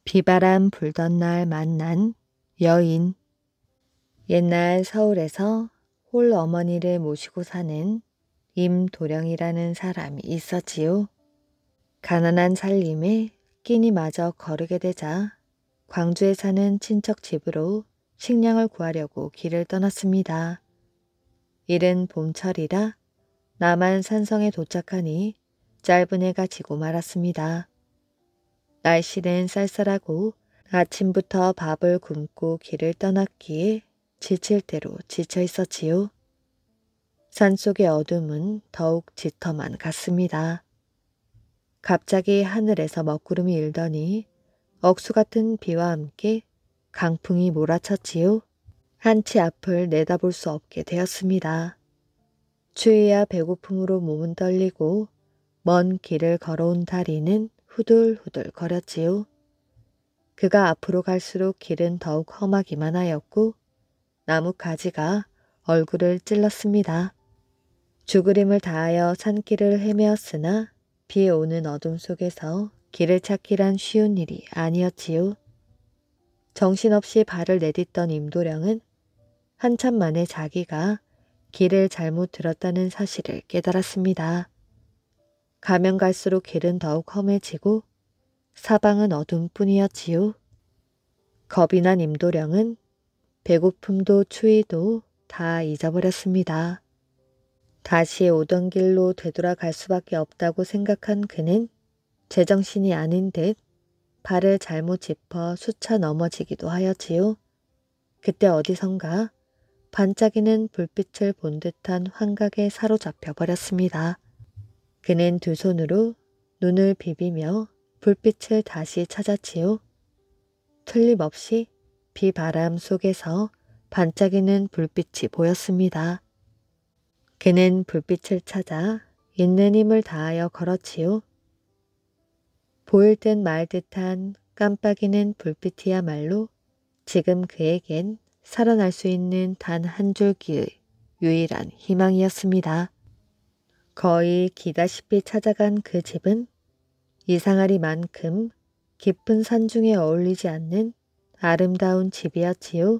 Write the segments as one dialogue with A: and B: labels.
A: 비바람 불던 날 만난 여인. 옛날 서울에서 홀 어머니를 모시고 사는 임도령이라는 사람이 있었지요. 가난한 살림에 끼니 마저 거르게 되자 광주에 사는 친척 집으로 식량을 구하려고 길을 떠났습니다. 이른 봄철이라 남한 산성에 도착하니 짧은 해가 지고 말았습니다. 날씨는 쌀쌀하고 아침부터 밥을 굶고 길을 떠났기에 지칠 대로 지쳐 있었지요. 산속의 어둠은 더욱 짙어만 갔습니다. 갑자기 하늘에서 먹구름이 일더니 억수 같은 비와 함께 강풍이 몰아쳤지요. 한치 앞을 내다볼 수 없게 되었습니다. 추위와 배고픔으로 몸은 떨리고 먼 길을 걸어온 다리는 후들후들 거렸지요. 그가 앞으로 갈수록 길은 더욱 험하기만 하였고 나무 가지가 얼굴을 찔렀습니다. 죽으림을 다하여 산길을 헤매었으나 비 오는 어둠 속에서 길을 찾기란 쉬운 일이 아니었지요. 정신없이 발을 내딛던 임도령은 한참 만에 자기가 길을 잘못 들었다는 사실을 깨달았습니다. 가면 갈수록 길은 더욱 험해지고 사방은 어둠뿐이었지요. 겁이 난 임도령은 배고픔도 추위도 다 잊어버렸습니다. 다시 오던 길로 되돌아갈 수밖에 없다고 생각한 그는 제정신이 아닌 듯 발을 잘못 짚어 수차 넘어지기도 하였지요. 그때 어디선가 반짝이는 불빛을 본 듯한 환각에 사로잡혀 버렸습니다. 그는 두 손으로 눈을 비비며 불빛을 다시 찾았지요. 틀림없이 비바람 속에서 반짝이는 불빛이 보였습니다. 그는 불빛을 찾아 있는 힘을 다하여 걸었지요. 보일 듯 말 듯한 깜빡이는 불빛이야말로 지금 그에겐 살아날 수 있는 단 한 줄기의 유일한 희망이었습니다. 거의 기다시피 찾아간 그 집은 이상하리만큼 깊은 산중에 어울리지 않는 아름다운 집이었지요.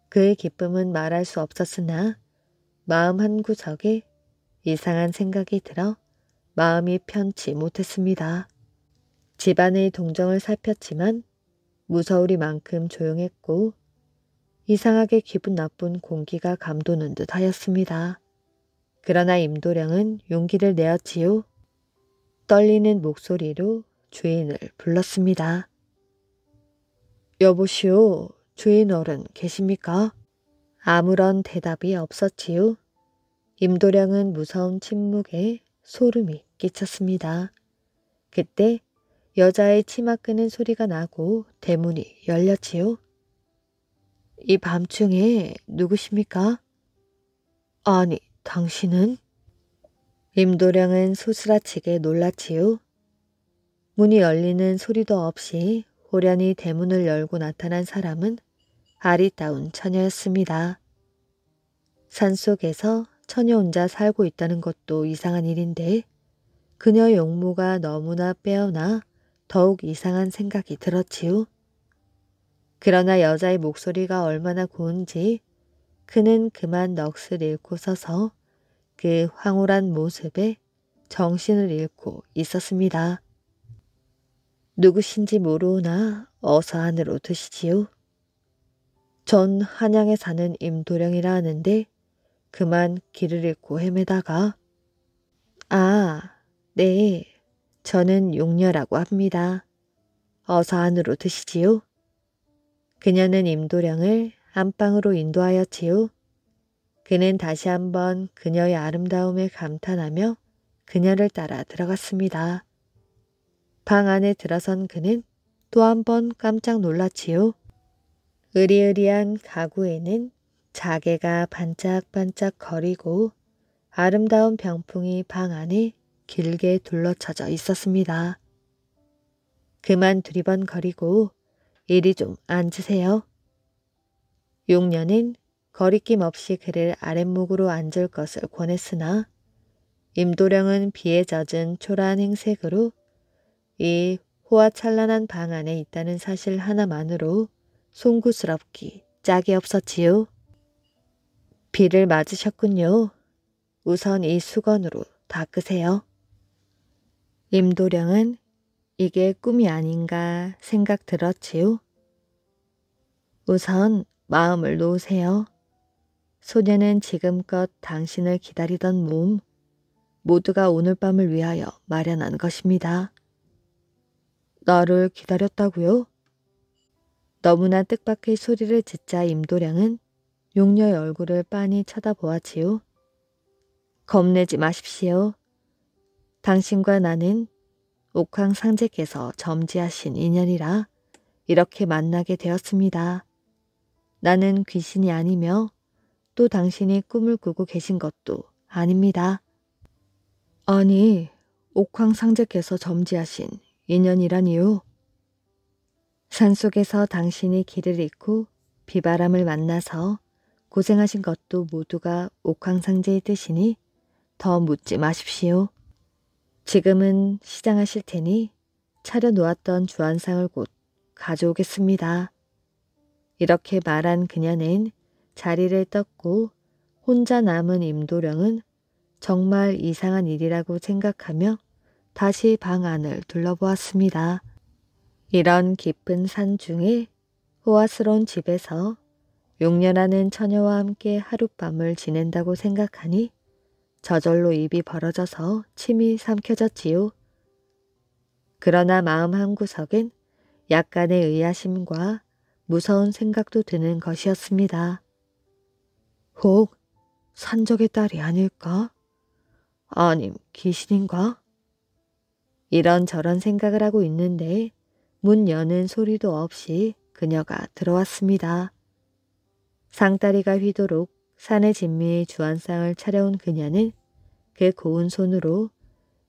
A: 그의 기쁨은 말할 수 없었으나 마음 한구석에 이상한 생각이 들어 마음이 편치 못했습니다. 집안의 동정을 살폈지만 무서우리만큼 조용했고 이상하게 기분 나쁜 공기가 감도는 듯 하였습니다. 그러나 임도령은 용기를 내었지요. 떨리는 목소리로 주인을 불렀습니다. 여보시오, 주인 어른 계십니까? 아무런 대답이 없었지요. 임도령은 무서운 침묵에 소름이 끼쳤습니다. 그때 여자의 치마 끄는 소리가 나고 대문이 열렸지요. 이 밤중에 누구십니까? 아니, 당신은? 임도령은 소스라치게 놀랐지요. 문이 열리는 소리도 없이 호련히 대문을 열고 나타난 사람은 아리따운 처녀였습니다. 산속에서 처녀 혼자 살고 있다는 것도 이상한 일인데 그녀의 용모가 너무나 빼어나 더욱 이상한 생각이 들었지요. 그러나 여자의 목소리가 얼마나 고운지 그는 그만 넋을 잃고 서서 그 황홀한 모습에 정신을 잃고 있었습니다. 누구신지 모르오나 어서 안으로 드시지요. 전 한양에 사는 임도령이라 하는데 그만 길을 잃고 헤매다가 아, 네, 저는 용녀라고 합니다. 어서 안으로 드시지요. 그녀는 임도령을 안방으로 인도하였지요. 그는 다시 한번 그녀의 아름다움에 감탄하며 그녀를 따라 들어갔습니다. 방 안에 들어선 그는 또 한 번 깜짝 놀랐지요. 으리으리한 가구에는 자개가 반짝반짝 거리고 아름다운 병풍이 방 안에 길게 둘러쳐져 있었습니다. 그만 두리번거리고 이리 좀 앉으세요. 용녀는 거리낌 없이 그를 아랫목으로 앉을 것을 권했으나 임도령은 비에 젖은 초라한 행색으로 이 호화찬란한 방 안에 있다는 사실 하나만으로 송구스럽기 짝이 없었지요. 비를 맞으셨군요. 우선 이 수건으로 닦으세요. 임도령은 이게 꿈이 아닌가 생각 들었지요. 우선 마음을 놓으세요. 소녀는 지금껏 당신을 기다리던 몸, 모두가 오늘 밤을 위하여 마련한 것입니다. 나를 기다렸다고요? 너무나 뜻밖의 소리를 듣자 임도령은 용녀의 얼굴을 빤히 쳐다보았지요. 겁내지 마십시오. 당신과 나는 옥황상제께서 점지하신 인연이라 이렇게 만나게 되었습니다. 나는 귀신이 아니며 또 당신이 꿈을 꾸고 계신 것도 아닙니다. 아니, 옥황상제께서 점지하신 인연이라니요. 산속에서 당신이 길을 잃고 비바람을 만나서 고생하신 것도 모두가 옥황상제의 뜻이니 더 묻지 마십시오. 지금은 시장하실 테니 차려놓았던 주안상을 곧 가져오겠습니다. 이렇게 말한 그녀는 자리를 떴고 혼자 남은 임도령은 정말 이상한 일이라고 생각하며 다시 방 안을 둘러보았습니다. 이런 깊은 산 중에 호화스러운 집에서 용녀라는 처녀와 함께 하룻밤을 지낸다고 생각하니 저절로 입이 벌어져서 침이 삼켜졌지요. 그러나 마음 한구석엔 약간의 의아심과 무서운 생각도 드는 것이었습니다. 혹 산적의 딸이 아닐까? 아님 귀신인가? 이런저런 생각을 하고 있는데 문 여는 소리도 없이 그녀가 들어왔습니다. 상다리가 휘도록 산의 진미의 주안상을 차려온 그녀는 그 고운 손으로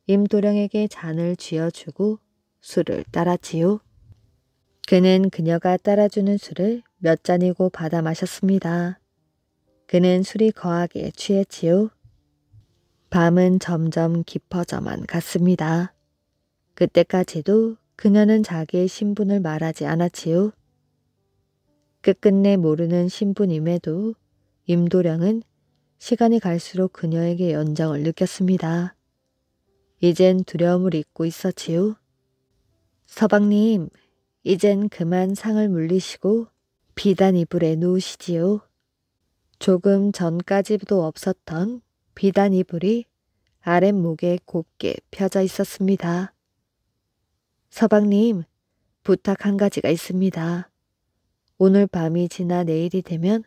A: 임도령에게 잔을 쥐어주고 술을 따랐지요. 그는 그녀가 따라주는 술을 몇 잔이고 받아 마셨습니다. 그는 술이 거하게 취했지요. 밤은 점점 깊어져만 갔습니다. 그때까지도 그녀는 자기의 신분을 말하지 않았지요. 끝끝내 모르는 신분임에도 임도령은 시간이 갈수록 그녀에게 연정을 느꼈습니다. 이젠 두려움을 잊고 있었지요. 서방님, 이젠 그만 상을 물리시고 비단 이불에 누우시지요. 조금 전까지도 없었던 비단 이불이 아랫목에 곱게 펴져 있었습니다. 서방님, 부탁 한 가지가 있습니다. 오늘 밤이 지나 내일이 되면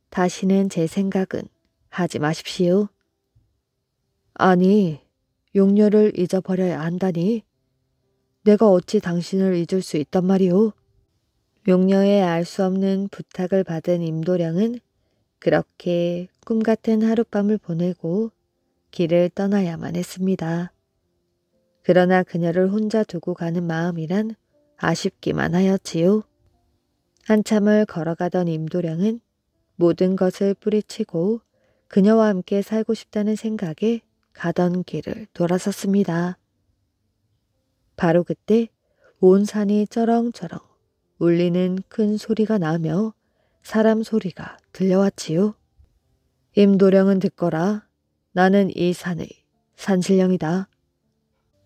A: 다시는 제 생각은 하지 마십시오. 아니, 용녀를 잊어버려야 한다니. 내가 어찌 당신을 잊을 수 있단 말이오. 용녀의 알 수 없는 부탁을 받은 임도령은 그렇게 꿈같은 하룻밤을 보내고 길을 떠나야만 했습니다. 그러나 그녀를 혼자 두고 가는 마음이란 아쉽기만 하였지요. 한참을 걸어가던 임도령은 모든 것을 뿌리치고 그녀와 함께 살고 싶다는 생각에 가던 길을 돌아섰습니다. 바로 그때 온 산이 쩌렁쩌렁 울리는 큰 소리가 나며 사람 소리가 들려왔지요. 임도령은 듣거라. 나는 이 산의 산신령이다.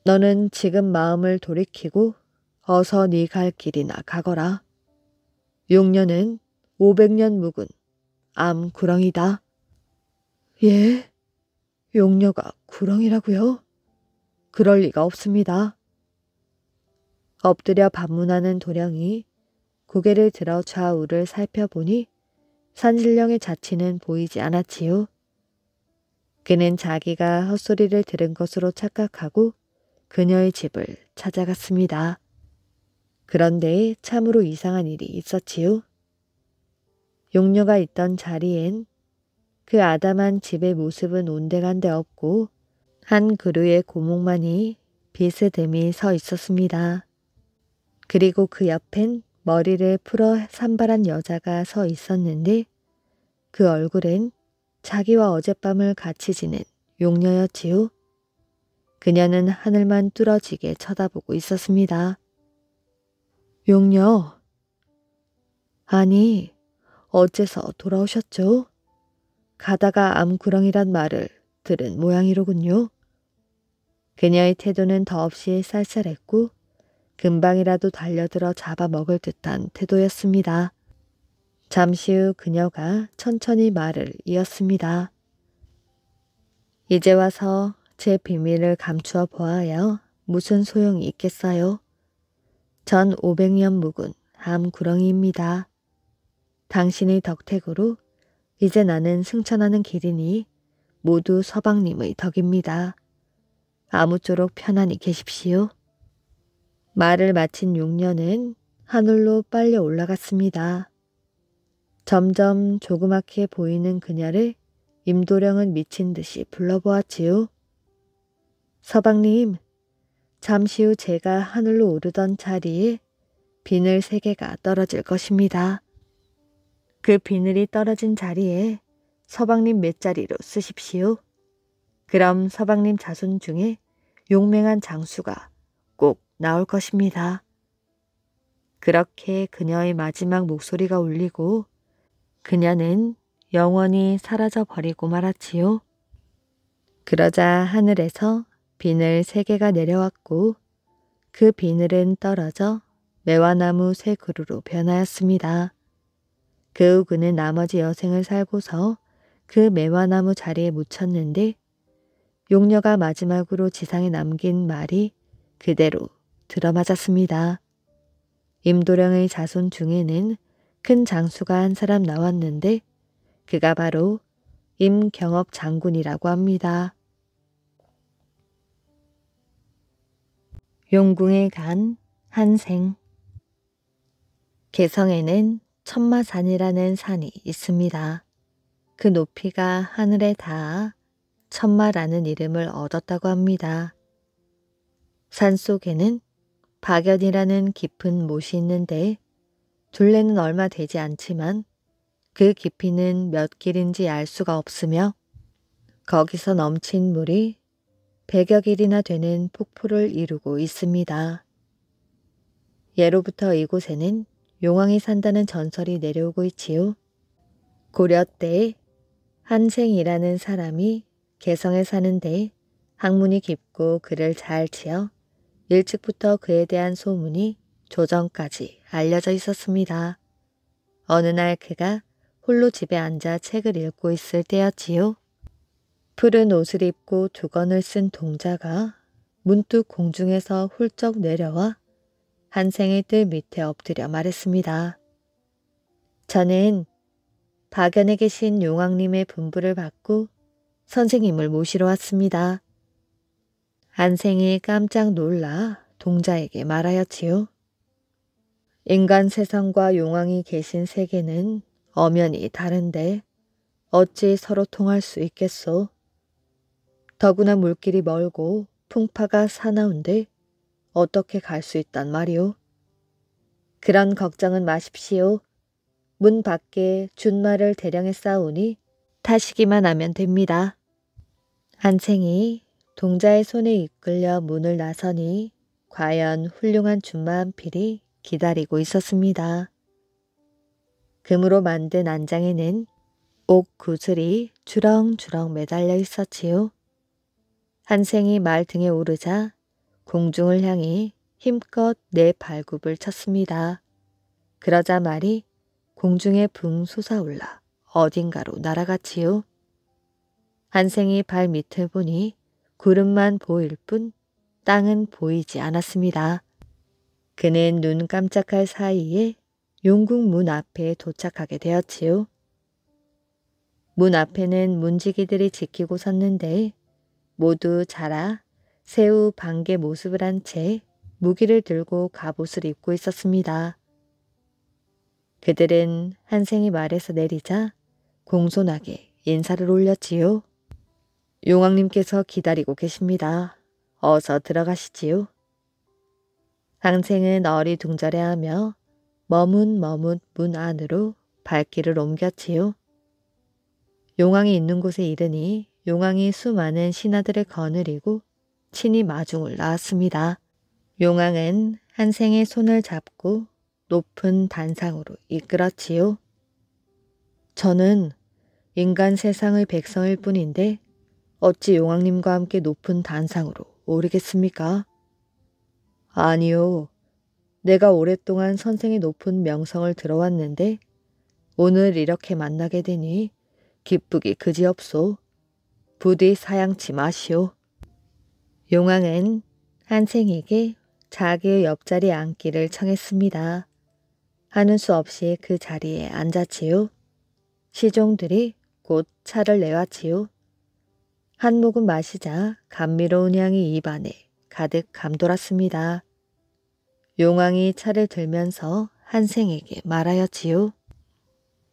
A: 너는 지금 마음을 돌이키고 어서 네 갈 길이나 가거라. 용녀는 500년 묵은 암구렁이다. 예? 용녀가 구렁이라고요? 그럴 리가 없습니다. 엎드려 반문하는 도령이 고개를 들어 좌우를 살펴보니 산신령의 자취는 보이지 않았지요. 그는 자기가 헛소리를 들은 것으로 착각하고 그녀의 집을 찾아갔습니다. 그런데 참으로 이상한 일이 있었지요. 용녀가 있던 자리엔 그 아담한 집의 모습은 온데간데 없고 한 그루의 고목만이 비스듬히 서 있었습니다. 그리고 그 옆엔 머리를 풀어 산발한 여자가 서 있었는데 그 얼굴엔 자기와 어젯밤을 같이 지낸 용녀였지요. 그녀는 하늘만 뚫어지게 쳐다보고 있었습니다. 용녀. 아니, 어째서 돌아오셨죠? 가다가 암구렁이란 말을 들은 모양이로군요. 그녀의 태도는 더없이 쌀쌀했고 금방이라도 달려들어 잡아먹을 듯한 태도였습니다. 잠시 후 그녀가 천천히 말을 이었습니다. 이제 와서 제 비밀을 감추어 보아야 무슨 소용이 있겠어요? 전 500년 묵은 암구렁이입니다. 당신의 덕택으로 이제 나는 승천하는 길이니 모두 서방님의 덕입니다. 아무쪼록 편안히 계십시오. 말을 마친 용녀는 하늘로 빨려 올라갔습니다. 점점 조그맣게 보이는 그녀를 임도령은 미친 듯이 불러보았지요. 서방님, 잠시 후 제가 하늘로 오르던 자리에 비늘 3개가 떨어질 것입니다. 그 비늘이 떨어진 자리에 서방님 몇자리로 쓰십시오. 그럼 서방님 자손 중에 용맹한 장수가 꼭 나올 것입니다. 그렇게 그녀의 마지막 목소리가 울리고 그녀는 영원히 사라져 버리고 말았지요. 그러자 하늘에서 비늘 3개가 내려왔고 그 비늘은 떨어져 매화나무 3그루로 변하였습니다. 그 후 그는 나머지 여생을 살고서 그 매화나무 자리에 묻혔는데 용녀가 마지막으로 지상에 남긴 말이 그대로 들어맞았습니다. 임도령의 자손 중에는 큰 장수가 한 사람 나왔는데 그가 바로 임경업 장군이라고 합니다. 용궁에 간 한생. 개성에는 천마산이라는 산이 있습니다. 그 높이가 하늘에 닿아 천마라는 이름을 얻었다고 합니다. 산 속에는 박연이라는 깊은 못이 있는데 둘레는 얼마 되지 않지만 그 깊이는 몇 길인지 알 수가 없으며 거기서 넘친 물이 100여 길이나 되는 폭포를 이루고 있습니다. 예로부터 이곳에는 용왕이 산다는 전설이 내려오고 있지요. 고려 때 한생이라는 사람이 개성에 사는데 학문이 깊고 글을 잘 지어 일찍부터 그에 대한 소문이 조정까지 알려져 있었습니다. 어느 날 그가 홀로 집에 앉아 책을 읽고 있을 때였지요. 푸른 옷을 입고 두건을 쓴 동자가 문득 공중에서 훌쩍 내려와 한생의 뜰 밑에 엎드려 말했습니다. 저는 박연에 계신 용왕님의 분부를 받고 선생님을 모시러 왔습니다. 한생이 깜짝 놀라 동자에게 말하였지요. 인간 세상과 용왕이 계신 세계는 엄연히 다른데 어찌 서로 통할 수 있겠소? 더구나 물길이 멀고 풍파가 사나운데 어떻게 갈 수 있단 말이오? 그런 걱정은 마십시오. 문 밖에 준말을 대령에 쌓으니 타시기만 하면 됩니다. 한생이 동자의 손에 이끌려 문을 나서니 과연 훌륭한 준마 한 필이 기다리고 있었습니다. 금으로 만든 안장에는 옥 구슬이 주렁주렁 매달려 있었지요. 한생이 말 등에 오르자 공중을 향해 힘껏 네 발굽을 쳤습니다. 그러자 말이 공중에 붕 솟아올라 어딘가로 날아갔지요. 한생이 발 밑을 보니 구름만 보일 뿐 땅은 보이지 않았습니다. 그는 눈 깜짝할 사이에 용궁 문 앞에 도착하게 되었지요. 문 앞에는 문지기들이 지키고 섰는데 모두 자라 새우 반개 모습을 한 채 무기를 들고 갑옷을 입고 있었습니다. 그들은 한생이 말에서 내리자 공손하게 인사를 올렸지요. 용왕님께서 기다리고 계십니다. 어서 들어가시지요. 한생은 어리둥절해하며 머뭇머뭇 문 안으로 발길을 옮겼지요. 용왕이 있는 곳에 이르니 용왕이 수많은 신하들을 거느리고 친히 마중을 나왔습니다. 용왕은 한생의 손을 잡고 높은 단상으로 이끌었지요. 저는 인간 세상의 백성일 뿐인데 어찌 용왕님과 함께 높은 단상으로 오르겠습니까? 아니요. 내가 오랫동안 선생의 높은 명성을 들어왔는데 오늘 이렇게 만나게 되니 기쁘기 그지없소. 부디 사양치 마시오. 용왕은 한생에게 자기의 옆자리에 앉기를 청했습니다. 하는 수 없이 그 자리에 앉았지요. 시종들이 곧 차를 내왔지요. 한 모금 마시자 감미로운 향이 입안에 가득 감돌았습니다. 용왕이 차를 들면서 한생에게 말하였지요.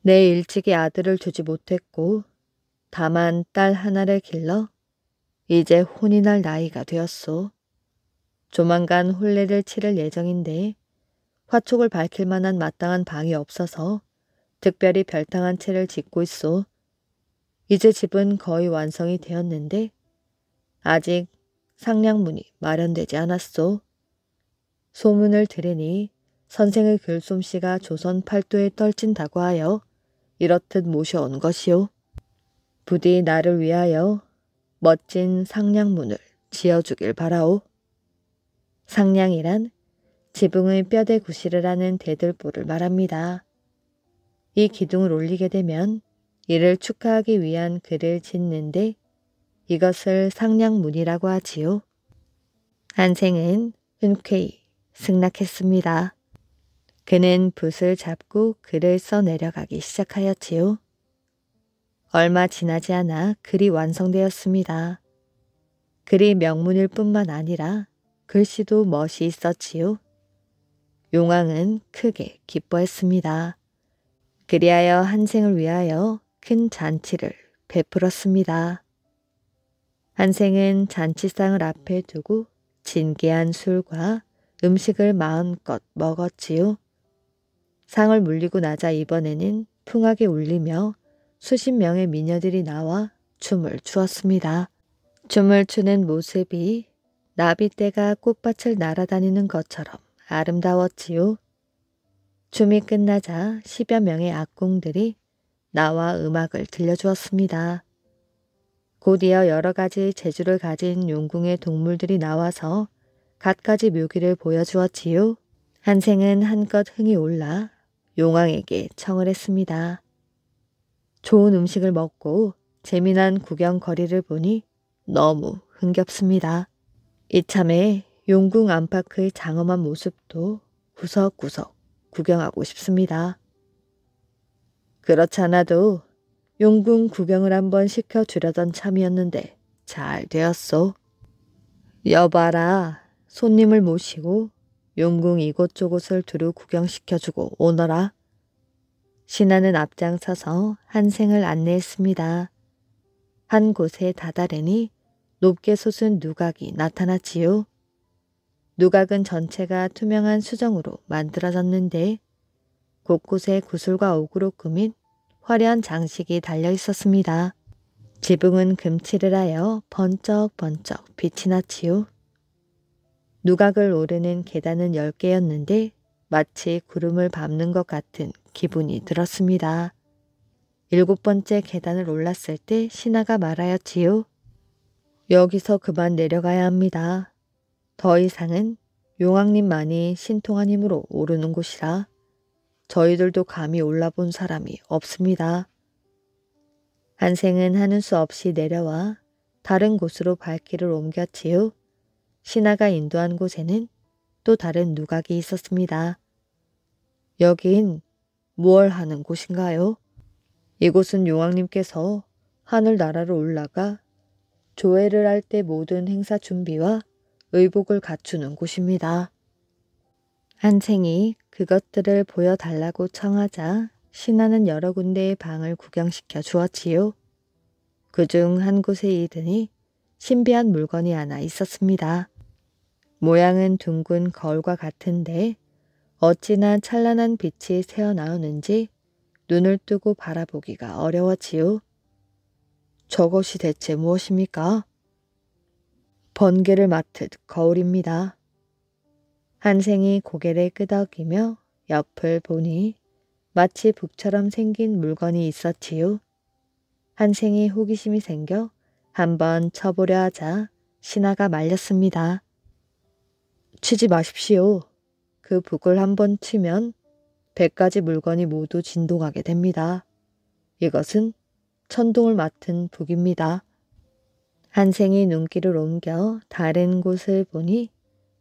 A: 내 일찍이 아들을 두지 못했고 다만 딸 하나를 길러 이제 혼이 날 나이가 되었소. 조만간 혼례를 치를 예정인데 화촉을 밝힐 만한 마땅한 방이 없어서 특별히 별탕한 채를 짓고 있소. 이제 집은 거의 완성이 되었는데 아직 상량문이 마련되지 않았소. 소문을 들으니 선생의 글솜씨가 조선 팔도에 떨친다고 하여 이렇듯 모셔온 것이오. 부디 나를 위하여 멋진 상량문을 지어주길 바라오. 상량이란 지붕의 뼈대 구실을 하는 대들보를 말합니다. 이 기둥을 올리게 되면 이를 축하하기 위한 글을 짓는데 이것을 상량문이라고 하지요. 한생은 흔쾌히 승낙했습니다. 그는 붓을 잡고 글을 써 내려가기 시작하였지요. 얼마 지나지 않아 글이 완성되었습니다. 글이 명문일 뿐만 아니라 글씨도 멋이 있었지요. 용왕은 크게 기뻐했습니다. 그리하여 한생을 위하여 큰 잔치를 베풀었습니다. 한생은 잔치상을 앞에 두고 진귀한 술과 음식을 마음껏 먹었지요. 상을 물리고 나자 이번에는 풍하게 울리며 수십 명의 미녀들이 나와 춤을 추었습니다. 춤을 추는 모습이 나비떼가 꽃밭을 날아다니는 것처럼 아름다웠지요. 춤이 끝나자 10여 명의 악공들이 나와 음악을 들려주었습니다. 곧이어 여러 가지 재주를 가진 용궁의 동물들이 나와서 갖가지 묘기를 보여주었지요. 한생은 한껏 흥이 올라 용왕에게 청을 했습니다. 좋은 음식을 먹고 재미난 구경거리를 보니 너무 흥겹습니다. 이참에 용궁 안팎의 장엄한 모습도 구석구석 구경하고 싶습니다. 그렇지 않아도 용궁 구경을 한번 시켜주려던 참이었는데 잘 되었소. 여봐라, 손님을 모시고 용궁 이곳저곳을 두루 구경시켜주고 오너라. 신하는 앞장서서 한생을 안내했습니다. 한 곳에 다다르니 높게 솟은 누각이 나타났지요. 누각은 전체가 투명한 수정으로 만들어졌는데 곳곳에 구슬과 옥으로 꾸민 화려한 장식이 달려 있었습니다. 지붕은 금칠을 하여 번쩍번쩍 빛이 났지요. 누각을 오르는 계단은 10개였는데 마치 구름을 밟는 것 같은 기분이 들었습니다. 7번째 계단을 올랐을 때 신하가 말하였지요. 여기서 그만 내려가야 합니다. 더 이상은 용왕님만이 신통한 힘으로 오르는 곳이라 저희들도 감히 올라본 사람이 없습니다. 한생은 하는 수 없이 내려와 다른 곳으로 발길을 옮겼지요. 신하가 인도한 곳에는 또 다른 누각이 있었습니다. 여긴 무얼 하는 곳인가요? 이곳은 용왕님께서 하늘나라로 올라가 조회를 할 때 모든 행사 준비와 의복을 갖추는 곳입니다. 한생이 그것들을 보여달라고 청하자 신하는 여러 군데의 방을 구경시켜 주었지요. 그중 한 곳에 이르니 신비한 물건이 하나 있었습니다. 모양은 둥근 거울과 같은데 어찌나 찬란한 빛이 새어나오는지 눈을 뜨고 바라보기가 어려웠지요. 저것이 대체 무엇입니까? 번개를 맡듯 거울입니다. 한생이 고개를 끄덕이며 옆을 보니 마치 북처럼 생긴 물건이 있었지요. 한생이 호기심이 생겨 한번 쳐보려 하자 신하가 말렸습니다. 치지 마십시오. 그 북을 한번 치면 100가지 물건이 모두 진동하게 됩니다. 이것은 천둥을 맡은 북입니다. 한생이 눈길을 옮겨 다른 곳을 보니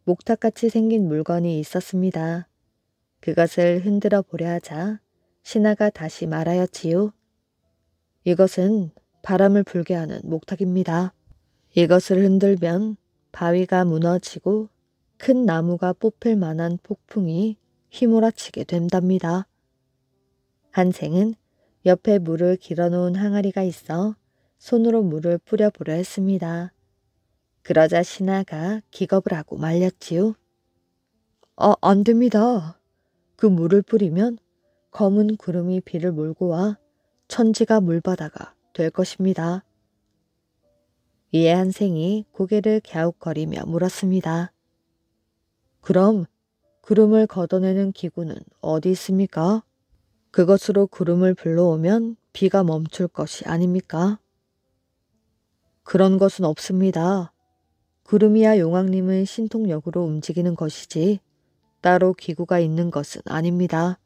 A: 목탁같이 생긴 물건이 있었습니다. 그것을 흔들어 보려 하자 신하가 다시 말하였지요. 이것은 바람을 불게 하는 목탁입니다. 이것을 흔들면 바위가 무너지고 큰 나무가 뽑힐 만한 폭풍이 휘몰아치게 된답니다. 한생은 옆에 물을 길어놓은 항아리가 있어 손으로 물을 뿌려보려 했습니다. 그러자 신하가 기겁을 하고 말렸지요. 안 됩니다. 그 물을 뿌리면 검은 구름이 비를 몰고 와 천지가 물바다가 될 것입니다. 이에 한생이 고개를 갸웃거리며 물었습니다. 그럼 구름을 걷어내는 기구는 어디 있습니까? 그것으로 구름을 불러오면 비가 멈출 것이 아닙니까? 그런 것은 없습니다. 구름이야 용왕님의 신통력으로 움직이는 것이지 따로 기구가 있는 것은 아닙니다.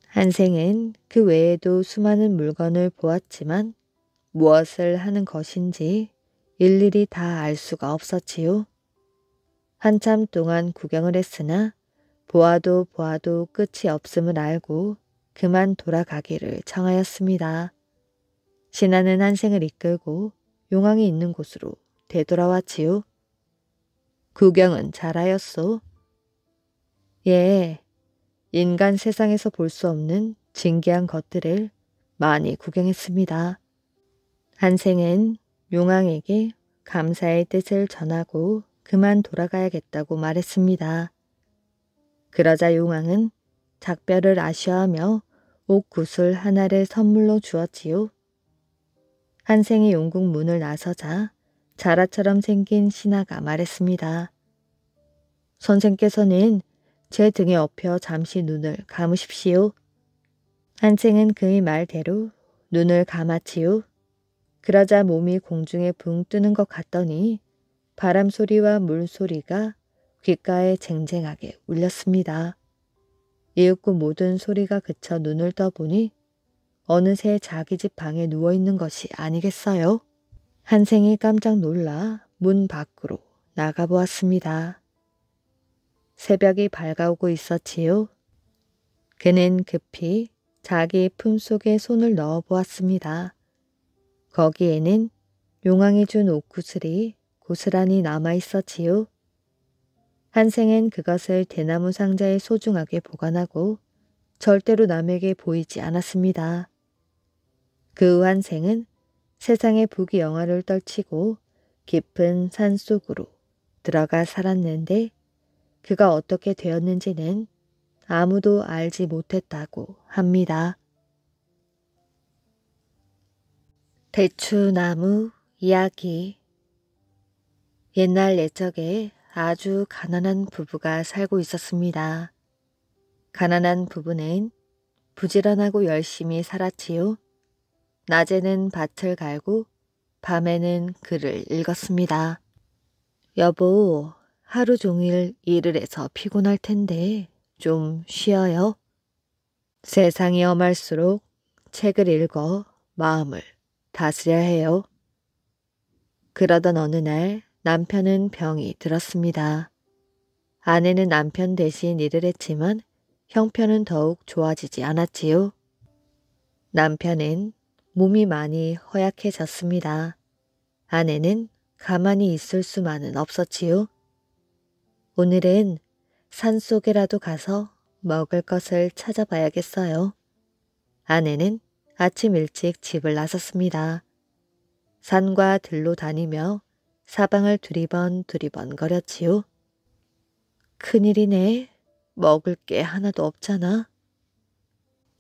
A: 한생은 그 외에도 수많은 물건을 보았지만 무엇을 하는 것인지 일일이 다 알 수가 없었지요. 한참 동안 구경을 했으나 보아도 보아도 끝이 없음을 알고 그만 돌아가기를 청하였습니다. 신하는 한생을 이끌고 용왕이 있는 곳으로 되돌아왔지요. 구경은 잘하였소. 예, 인간 세상에서 볼 수 없는 진귀한 것들을 많이 구경했습니다. 한생은 용왕에게 감사의 뜻을 전하고 그만 돌아가야겠다고 말했습니다. 그러자 용왕은 작별을 아쉬워하며 옷구슬 하나를 선물로 주었지요. 한생이 용궁 문을 나서자 자라처럼 생긴 신하가 말했습니다. 선생께서는 제 등에 엎여 잠시 눈을 감으십시오. 한생은 그의 말대로 눈을 감았지요. 그러자 몸이 공중에 붕 뜨는 것 같더니 바람소리와 물소리가 귓가에 쟁쟁하게 울렸습니다. 이윽고 모든 소리가 그쳐 눈을 떠보니 어느새 자기 집 방에 누워있는 것이 아니겠어요? 한생이 깜짝 놀라 문 밖으로 나가보았습니다. 새벽이 밝아오고 있었지요. 그는 급히 자기 품속에 손을 넣어보았습니다. 거기에는 용왕이 준 옷구슬이 고스란히 남아있었지요. 한생은 그것을 대나무 상자에 소중하게 보관하고 절대로 남에게 보이지 않았습니다. 그 후 한생은 세상의 부귀영화를 떨치고 깊은 산속으로 들어가 살았는데 그가 어떻게 되었는지는 아무도 알지 못했다고 합니다. 대추나무 이야기. 옛날 옛적에 아주 가난한 부부가 살고 있었습니다. 가난한 부부는 부지런하고 열심히 살았지요. 낮에는 밭을 갈고 밤에는 글을 읽었습니다. 여보, 하루 종일 일을 해서 피곤할 텐데 좀 쉬어요. 세상이 험할수록 책을 읽어 마음을 다스려야 해요. 그러던 어느 날 남편은 병이 들었습니다. 아내는 남편 대신 일을 했지만 형편은 더욱 좋아지지 않았지요. 남편은 몸이 많이 허약해졌습니다. 아내는 가만히 있을 수만은 없었지요. 오늘은 산속에라도 가서 먹을 것을 찾아봐야겠어요. 아내는 아침 일찍 집을 나섰습니다. 산과 들로 다니며 사방을 두리번 거렸지요. 큰일이네. 먹을 게 하나도 없잖아.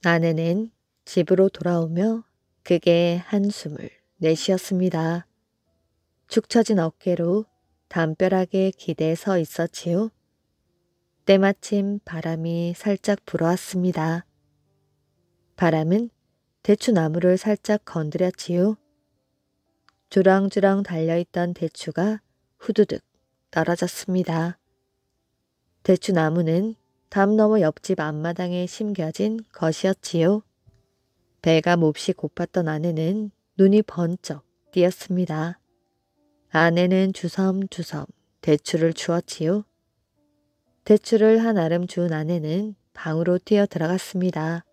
A: 아내는 집으로 돌아오며 크게 한숨을 내쉬었습니다. 축 처진 어깨로 담벼락에 기대 서 있었지요. 때마침 바람이 살짝 불어왔습니다. 바람은 대추나무를 살짝 건드렸지요. 주렁주렁 달려있던 대추가 후두둑 떨어졌습니다. 대추나무는 담 너머 옆집 앞마당에 심겨진 것이었지요. 배가 몹시 고팠던 아내는 눈이 번쩍 띄었습니다. 아내는 주섬주섬 대추를 주었지요. 대추를 한 알음 주운 아내는 방으로 뛰어 들어갔습니다.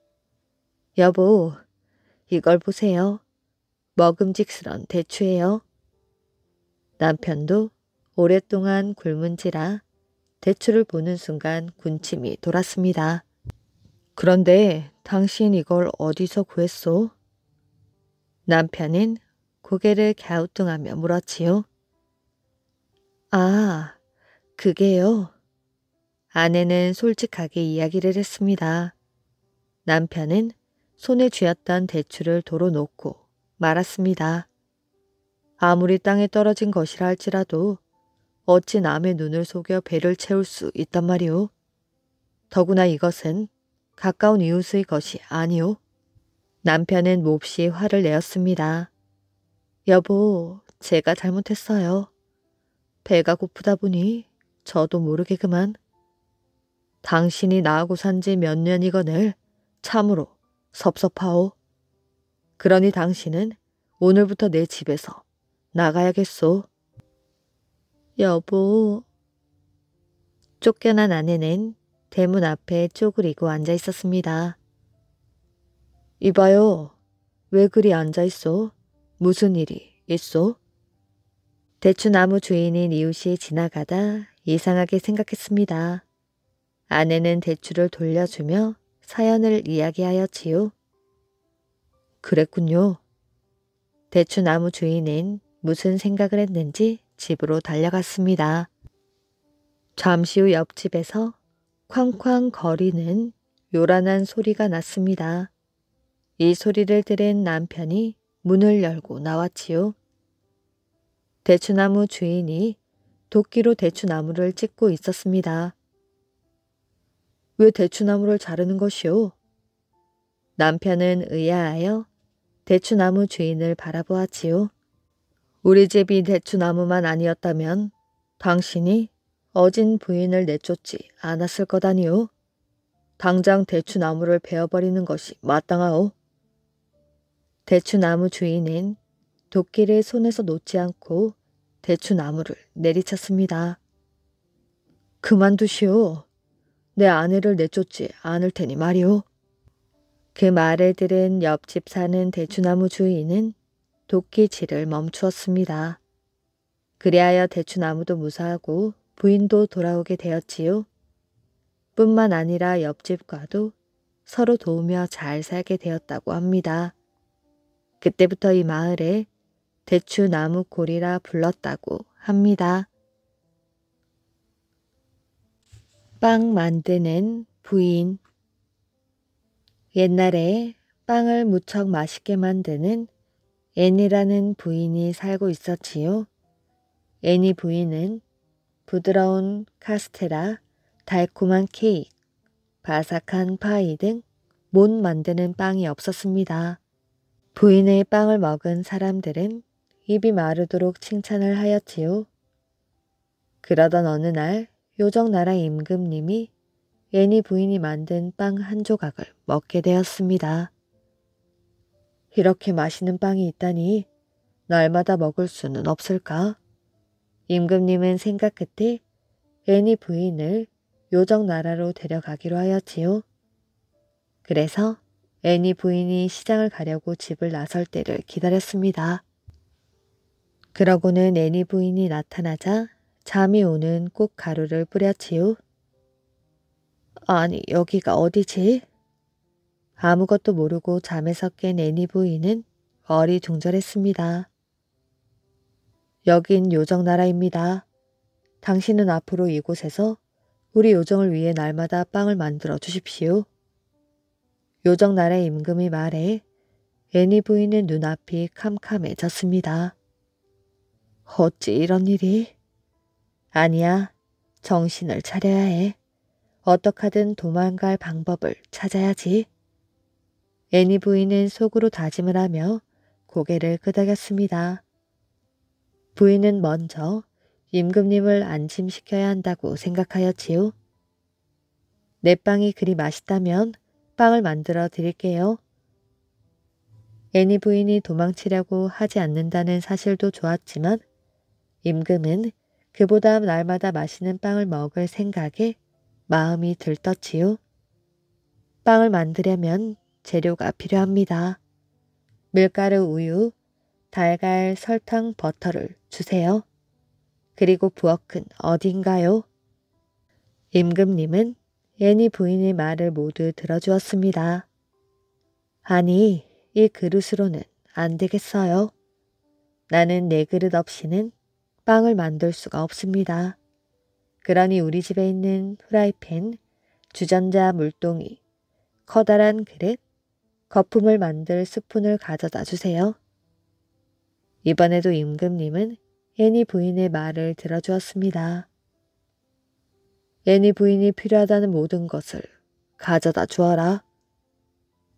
A: 여보, 이걸 보세요. 먹음직스런 대추예요. 남편도 오랫동안 굶은지라 대추를 보는 순간 군침이 돌았습니다. 그런데 당신 이걸 어디서 구했소? 남편은 고개를 갸우뚱하며 물었지요. 아, 그게요. 아내는 솔직하게 이야기를 했습니다. 남편은 손에 쥐었던 대추를 도로 놓고 말았습니다. 아무리 땅에 떨어진 것이라 할지라도 어찌 남의 눈을 속여 배를 채울 수 있단 말이오. 더구나 이것은 가까운 이웃의 것이 아니오. 남편은 몹시 화를 내었습니다. 여보, 제가 잘못했어요. 배가 고프다 보니 저도 모르게 그만. 당신이 나하고 산 지 몇 년이거늘 참으로 섭섭하오. 그러니 당신은 오늘부터 내 집에서 나가야겠소. 여보. 쫓겨난 아내는 대문 앞에 쪼그리고 앉아 있었습니다. 이봐요. 왜 그리 앉아 있소? 무슨 일이 있소? 대추나무 주인인 이웃이 지나가다 이상하게 생각했습니다. 아내는 대추를 돌려주며 사연을 이야기하였지요. 그랬군요. 대추나무 주인은 무슨 생각을 했는지 집으로 달려갔습니다. 잠시 후 옆집에서 쾅쾅 거리는 요란한 소리가 났습니다. 이 소리를 들은 남편이 문을 열고 나왔지요. 대추나무 주인이 도끼로 대추나무를 찢고 있었습니다. 왜 대추나무를 자르는 것이오? 남편은 의아하여 대추나무 주인을 바라보았지요. 우리 집이 대추나무만 아니었다면 당신이 어진 부인을 내쫓지 않았을 거다니요. 당장 대추나무를 베어버리는 것이 마땅하오. 대추나무 주인은 도끼를 손에서 놓지 않고 대추나무를 내리쳤습니다. 그만두시오. 내 아내를 내쫓지 않을 테니 말이오. 그 말을 들은 옆집 사는 대추나무 주인은 도끼질을 멈추었습니다. 그리하여 대추나무도 무사하고 부인도 돌아오게 되었지요. 뿐만 아니라 옆집과도 서로 도우며 잘 살게 되었다고 합니다. 그때부터 이 마을에 대추나무골이라 불렀다고 합니다. 빵 만드는 부인. 옛날에 빵을 무척 맛있게 만드는 애니라는 부인이 살고 있었지요. 애니 부인은 부드러운 카스테라, 달콤한 케이크, 바삭한 파이 등 못 만드는 빵이 없었습니다. 부인의 빵을 먹은 사람들은 입이 마르도록 칭찬을 하였지요. 그러던 어느 날 요정나라 임금님이 애니 부인이 만든 빵 한 조각을 먹게 되었습니다. 이렇게 맛있는 빵이 있다니 날마다 먹을 수는 없을까? 임금님은 생각 끝에 애니 부인을 요정나라로 데려가기로 하였지요. 그래서 애니 부인이 시장을 가려고 집을 나설 때를 기다렸습니다. 그러고는 애니 부인이 나타나자 잠이 오는 꽃가루를 뿌렸지요. 아니, 여기가 어디지? 아무것도 모르고 잠에서 깬 애니 부인은 어리둥절했습니다. 여긴 요정나라입니다. 당신은 앞으로 이곳에서 우리 요정을 위해 날마다 빵을 만들어 주십시오. 요정나라의 임금이 말해 애니 부인의 눈앞이 캄캄해졌습니다. 어찌 이런 일이? 아니야, 정신을 차려야 해. 어떡하든 도망갈 방법을 찾아야지. 애니 부인은 속으로 다짐을 하며 고개를 끄덕였습니다. 부인은 먼저 임금님을 안심시켜야 한다고 생각하였지요. 내 빵이 그리 맛있다면 빵을 만들어 드릴게요. 애니 부인이 도망치려고 하지 않는다는 사실도 좋았지만 임금은 그보다 날마다 맛있는 빵을 먹을 생각에 마음이 들떴지요. 빵을 만들려면 재료가 필요합니다. 밀가루, 우유, 달걀, 설탕, 버터를 주세요. 그리고 부엌은 어딘가요? 임금님은 애니 부인의 말을 모두 들어주었습니다. 아니, 이 그릇으로는 안 되겠어요. 나는 내 그릇 없이는 빵을 만들 수가 없습니다. 그러니 우리 집에 있는 프라이팬, 주전자 물동이, 커다란 그릇, 거품을 만들 스푼을 가져다 주세요. 이번에도 임금님은 애니 부인의 말을 들어주었습니다. 애니 부인이 필요하다는 모든 것을 가져다 주어라.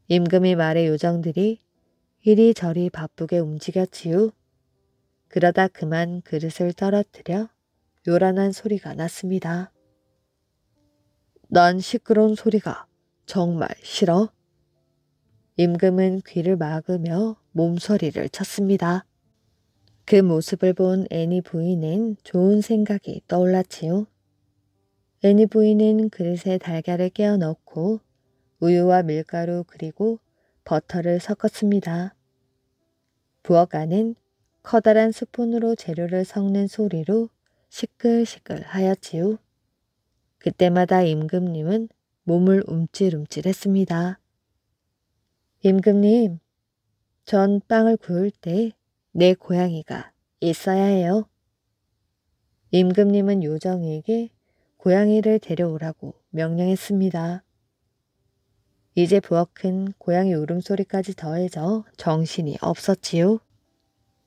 A: 임금의 말에 요정들이 이리저리 바쁘게 움직였지요. 그러다 그만 그릇을 떨어뜨려 요란한 소리가 났습니다. 난 시끄러운 소리가 정말 싫어. 임금은 귀를 막으며 몸서리를 쳤습니다. 그 모습을 본 애니 부인은 좋은 생각이 떠올랐지요. 애니 부인은 그릇에 달걀을 깨어 넣고 우유와 밀가루 그리고 버터를 섞었습니다. 부엌 안은 커다란 스푼으로 재료를 섞는 소리로 시끌시끌 하였지요. 그때마다 임금님은 몸을 움찔움찔했습니다. 임금님, 전 빵을 구울 때 내 고양이가 있어야 해요. 임금님은 요정에게 고양이를 데려오라고 명령했습니다. 이제 부엌은 고양이 울음소리까지 더해져 정신이 없었지요.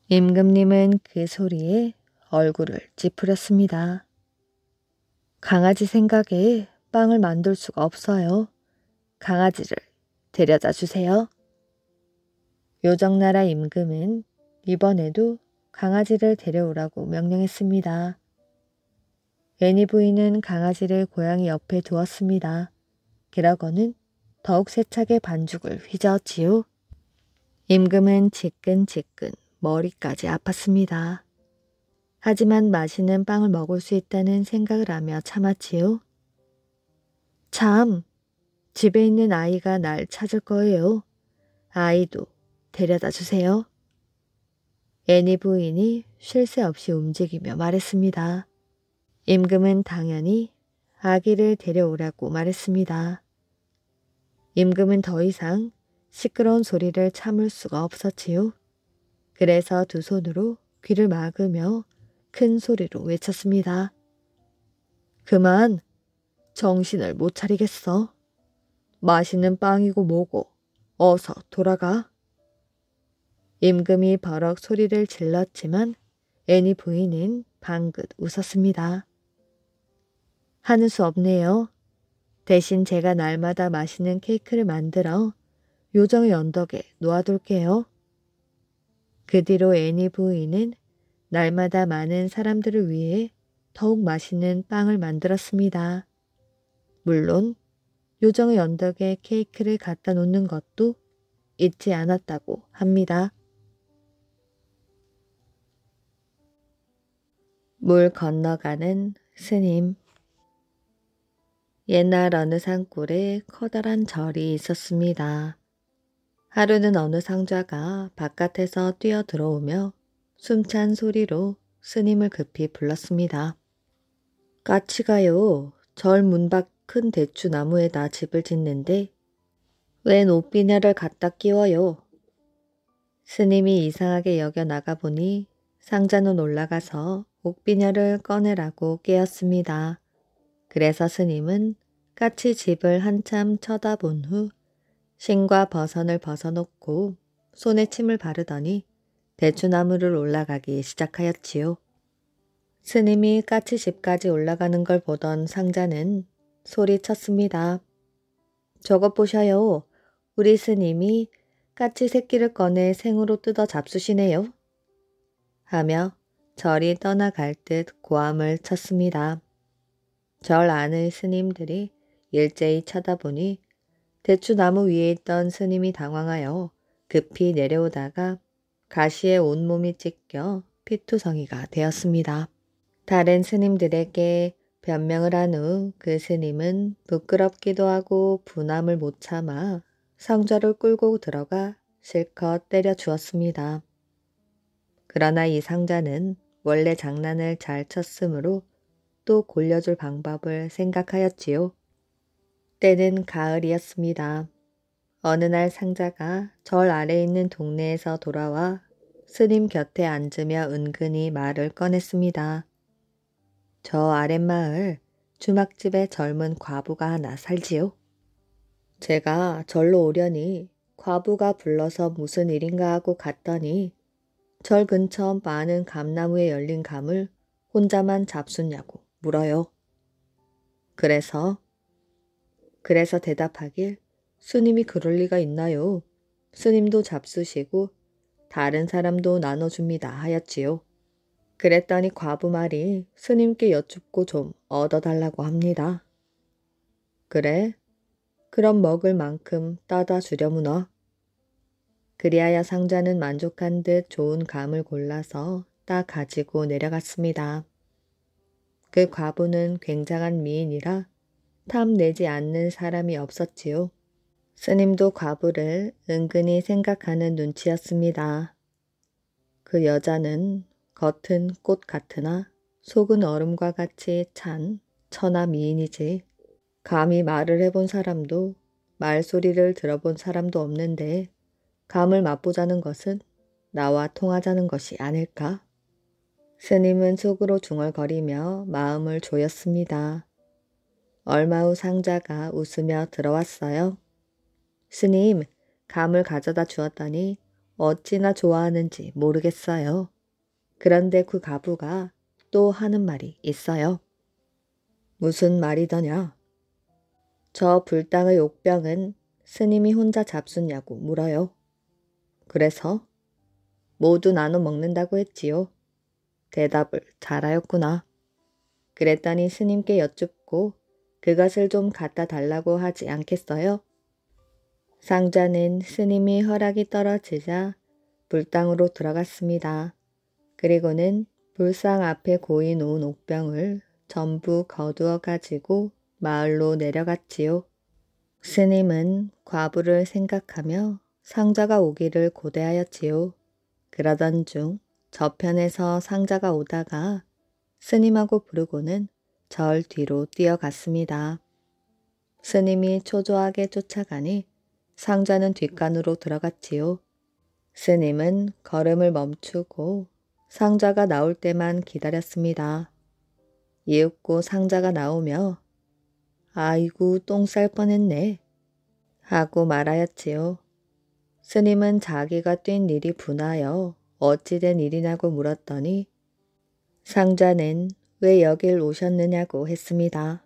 A: 임금님은 그 소리에 얼굴을 찌푸렸습니다. 강아지 생각에 빵을 만들 수가 없어요. 강아지를 데려다 주세요. 요정나라 임금은 이번에도 강아지를 데려오라고 명령했습니다. 애니 부인은 강아지를 고양이 옆에 두었습니다. 그러고는 더욱 세차게 반죽을 휘저었지요. 임금은 지끈지끈 머리까지 아팠습니다. 하지만 맛있는 빵을 먹을 수 있다는 생각을 하며 참았지요. 참, 집에 있는 아이가 날 찾을 거예요. 아이도 데려다 주세요. 애니 부인이 쉴 새 없이 움직이며 말했습니다. 임금은 당연히 아기를 데려오라고 말했습니다. 임금은 더 이상 시끄러운 소리를 참을 수가 없었지요. 그래서 두 손으로 귀를 막으며 큰 소리로 외쳤습니다. 그만, 정신을 못 차리겠어. 맛있는 빵이고 뭐고 어서 돌아가. 임금이 버럭 소리를 질렀지만 애니 부인은 방긋 웃었습니다. 하는 수 없네요. 대신 제가 날마다 맛있는 케이크를 만들어 요정의 언덕에 놓아둘게요. 그 뒤로 애니 부인은 날마다 많은 사람들을 위해 더욱 맛있는 빵을 만들었습니다. 물론 요정의 언덕에 케이크를 갖다 놓는 것도 잊지 않았다고 합니다. 물 건너가는 스님. 옛날 어느 산골에 커다란 절이 있었습니다. 하루는 어느 상좌가 바깥에서 뛰어 들어오며 숨찬 소리로 스님을 급히 불렀습니다. 까치가요, 절 문 밖 큰 대추 나무에다 집을 짓는데 웬 옷비냐를 갖다 끼워요. 스님이 이상하게 여겨 나가보니 상자는 올라가서 옥비냐를 꺼내라고 깨었습니다. 그래서 스님은 까치 집을 한참 쳐다본 후 신과 버선을 벗어놓고 손에 침을 바르더니 대추나무를 올라가기 시작하였지요. 스님이 까치 집까지 올라가는 걸 보던 상자는 소리쳤습니다. 저것 보셔요. 우리 스님이 까치 새끼를 꺼내 생으로 뜯어 잡수시네요. 하며 절이 떠나갈 듯 고함을 쳤습니다. 절 안의 스님들이 일제히 쳐다보니 대추나무 위에 있던 스님이 당황하여 급히 내려오다가 가시에 온몸이 찢겨 피투성이가 되었습니다. 다른 스님들에게 변명을 한 후 그 스님은 부끄럽기도 하고 분함을 못 참아 상좌를 끌고 들어가 실컷 때려 주었습니다. 그러나 이 상자는 원래 장난을 잘 쳤으므로 또 골려줄 방법을 생각하였지요. 때는 가을이었습니다. 어느 날 상자가 절 아래 있는 동네에서 돌아와 스님 곁에 앉으며 은근히 말을 꺼냈습니다. 저 아랫마을 주막집에 젊은 과부가 하나 살지요. 제가 절로 오려니 과부가 불러서 무슨 일인가 하고 갔더니 절 근처 많은 감나무에 열린 감을 혼자만 잡숫냐고 물어요. 그래서 대답하길 스님이 그럴 리가 있나요? 스님도 잡수시고 다른 사람도 나눠줍니다 하였지요. 그랬더니 과부 말이 스님께 여쭙고 좀 얻어달라고 합니다. 그래? 그럼 먹을 만큼 따다 주려무나. 그리하여 상자는 만족한 듯 좋은 감을 골라서 따 가지고 내려갔습니다. 그 과부는 굉장한 미인이라 탐내지 않는 사람이 없었지요. 스님도 과부를 은근히 생각하는 눈치였습니다. 그 여자는 겉은 꽃 같으나 속은 얼음과 같이 찬 천하 미인이지. 감히 말을 해본 사람도 말소리를 들어본 사람도 없는데 감을 맛보자는 것은 나와 통하자는 것이 아닐까? 스님은 속으로 중얼거리며 마음을 조였습니다. 얼마 후 상자가 웃으며 들어왔어요. 스님, 감을 가져다 주었더니 어찌나 좋아하는지 모르겠어요. 그런데 그 과부가 또 하는 말이 있어요. 무슨 말이더냐? 저 불당의 옥병은 스님이 혼자 잡숫냐고 물어요. 그래서 모두 나눠 먹는다고 했지요. 대답을 잘하였구나. 그랬더니 스님께 여쭙고 그것을 좀 갖다 달라고 하지 않겠어요? 상자는 스님이 허락이 떨어지자 불당으로 들어갔습니다. 그리고는 불상 앞에 고이 놓은 옥병을 전부 거두어 가지고 마을로 내려갔지요. 스님은 과부를 생각하며 상자가 오기를 고대하였지요. 그러던 중 저편에서 상자가 오다가 스님하고 부르고는 절 뒤로 뛰어갔습니다. 스님이 초조하게 쫓아가니 상자는 뒷간으로 들어갔지요. 스님은 걸음을 멈추고 상자가 나올 때만 기다렸습니다. 이윽고 상자가 나오며 아이고 똥 쌀 뻔했네 하고 말하였지요. 스님은 자기가 뛴 일이 분하여 어찌된 일이냐고 물었더니 상자는 왜 여길 오셨느냐고 했습니다.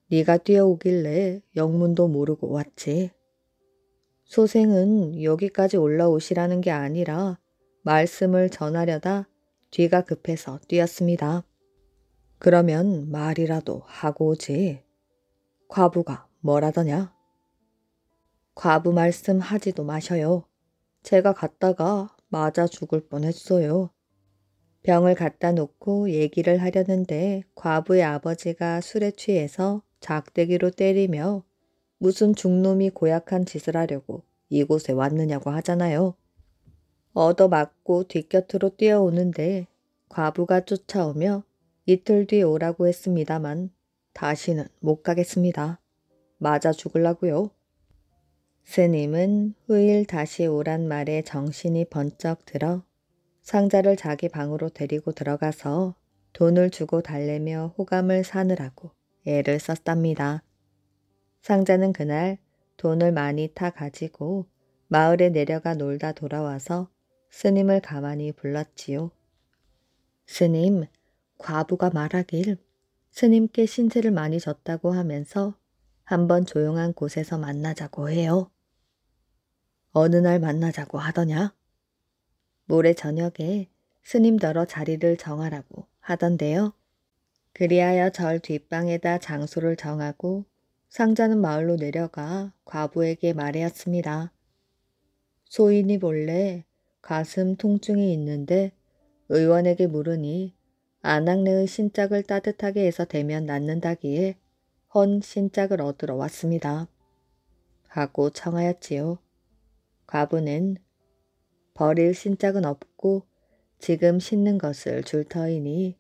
A: 네가 뛰어오길래 영문도 모르고 왔지. 소생은 여기까지 올라오시라는 게 아니라 말씀을 전하려다 뒤가 급해서 뛰었습니다. 그러면 말이라도 하고 오지. 과부가 뭐라더냐? 과부 말씀 하지도 마셔요. 제가 갔다가 맞아 죽을 뻔했어요. 병을 갖다 놓고 얘기를 하려는데 과부의 아버지가 술에 취해서 작대기로 때리며 무슨 중놈이 고약한 짓을 하려고 이곳에 왔느냐고 하잖아요. 얻어맞고 뒷곁으로 뛰어오는데 과부가 쫓아오며 이틀 뒤 오라고 했습니다만 다시는 못 가겠습니다. 맞아 죽으려고요. 스님은 후일 다시 오란 말에 정신이 번쩍 들어 상자를 자기 방으로 데리고 들어가서 돈을 주고 달래며 호감을 사느라고 애를 썼답니다. 상자는 그날 돈을 많이 타 가지고 마을에 내려가 놀다 돌아와서 스님을 가만히 불렀지요. 스님, 과부가 말하길 스님께 신세를 많이 졌다고 하면서 한번 조용한 곳에서 만나자고 해요. 어느 날 만나자고 하더냐? 모레 저녁에 스님더러 자리를 정하라고 하던데요. 그리하여 절 뒷방에다 장소를 정하고 상자는 마을로 내려가 과부에게 말하였습니다. 소인이 본래 가슴 통증이 있는데 의원에게 물으니 안악내의 신짝을 따뜻하게 해서 대면 낫는다기에 헌 신짝을 얻으러 왔습니다. 하고 청하였지요. 과부는 버릴 신짝은 없고 지금 신는 것을 줄 터이니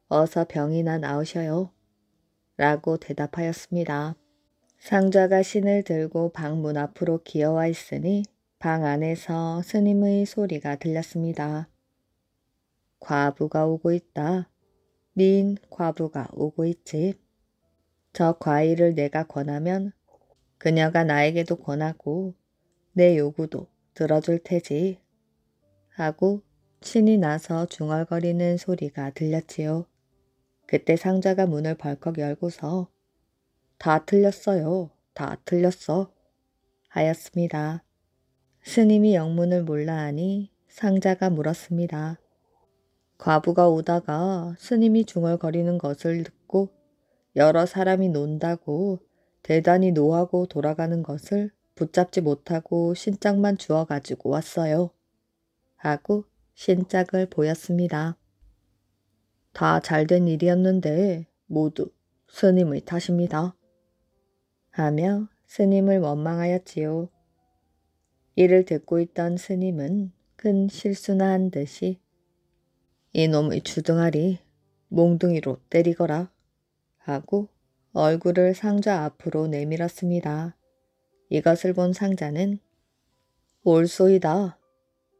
A: 어서 병이나 나으셔요. 라고 대답하였습니다. 상좌가 신을 들고 방문 앞으로 기어와 있으니 방 안에서 스님의 소리가 들렸습니다. 과부가 오고 있다. 민 과부가 오고 있지. 저 과일을 내가 권하면 그녀가 나에게도 권하고 내 요구도 들어줄 테지. 하고 신이 나서 중얼거리는 소리가 들렸지요. 그때 상자가 문을 벌컥 열고서 다 틀렸어요. 다 틀렸어. 하였습니다. 스님이 영문을 몰라 하니 상자가 물었습니다. 과부가 오다가 스님이 중얼거리는 것을 듣고 여러 사람이 논다고 대단히 노하고 돌아가는 것을 붙잡지 못하고 신짝만 주워가지고 왔어요. 하고 신짝을 보였습니다. 다 잘된 일이었는데 모두 스님의 탓입니다. 하며 스님을 원망하였지요. 이를 듣고 있던 스님은 큰 실수나 한 듯이 이놈의 주둥아리 몽둥이로 때리거라 하고 얼굴을 상자 앞으로 내밀었습니다. 이것을 본 상자는 옳소이다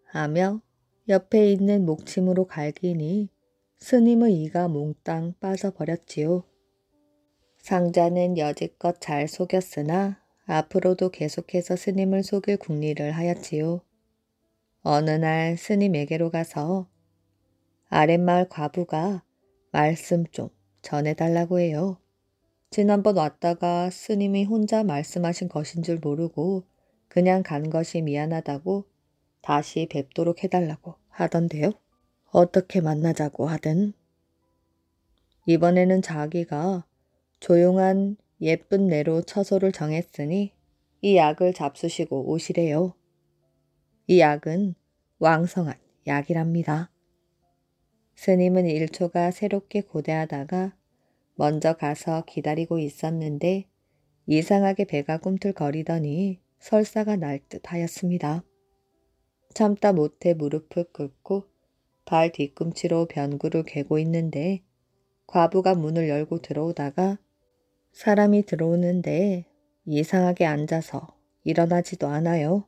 A: 하며 옆에 있는 목침으로 갈기니 스님의 이가 몽땅 빠져버렸지요. 상자는 여지껏 잘 속였으나 앞으로도 계속해서 스님을 속일 궁리를 하였지요. 어느 날 스님에게로 가서 아랫마을 과부가 말씀 좀 전해달라고 해요. 지난번 왔다가 스님이 혼자 말씀하신 것인 줄 모르고 그냥 간 것이 미안하다고 다시 뵙도록 해달라고 하던데요. 어떻게 만나자고 하든 이번에는 자기가 조용한 예쁜 내로 처소를 정했으니 이 약을 잡수시고 오시래요. 이 약은 왕성한 약이랍니다. 스님은 1초가 새롭게 고대하다가 먼저 가서 기다리고 있었는데 이상하게 배가 꿈틀거리더니 설사가 날 듯 하였습니다. 참다 못해 무릎을 꿇고 발 뒤꿈치로 변구를 괴고 있는데 과부가 문을 열고 들어오다가 사람이 들어오는데 이상하게 앉아서 일어나지도 않아요.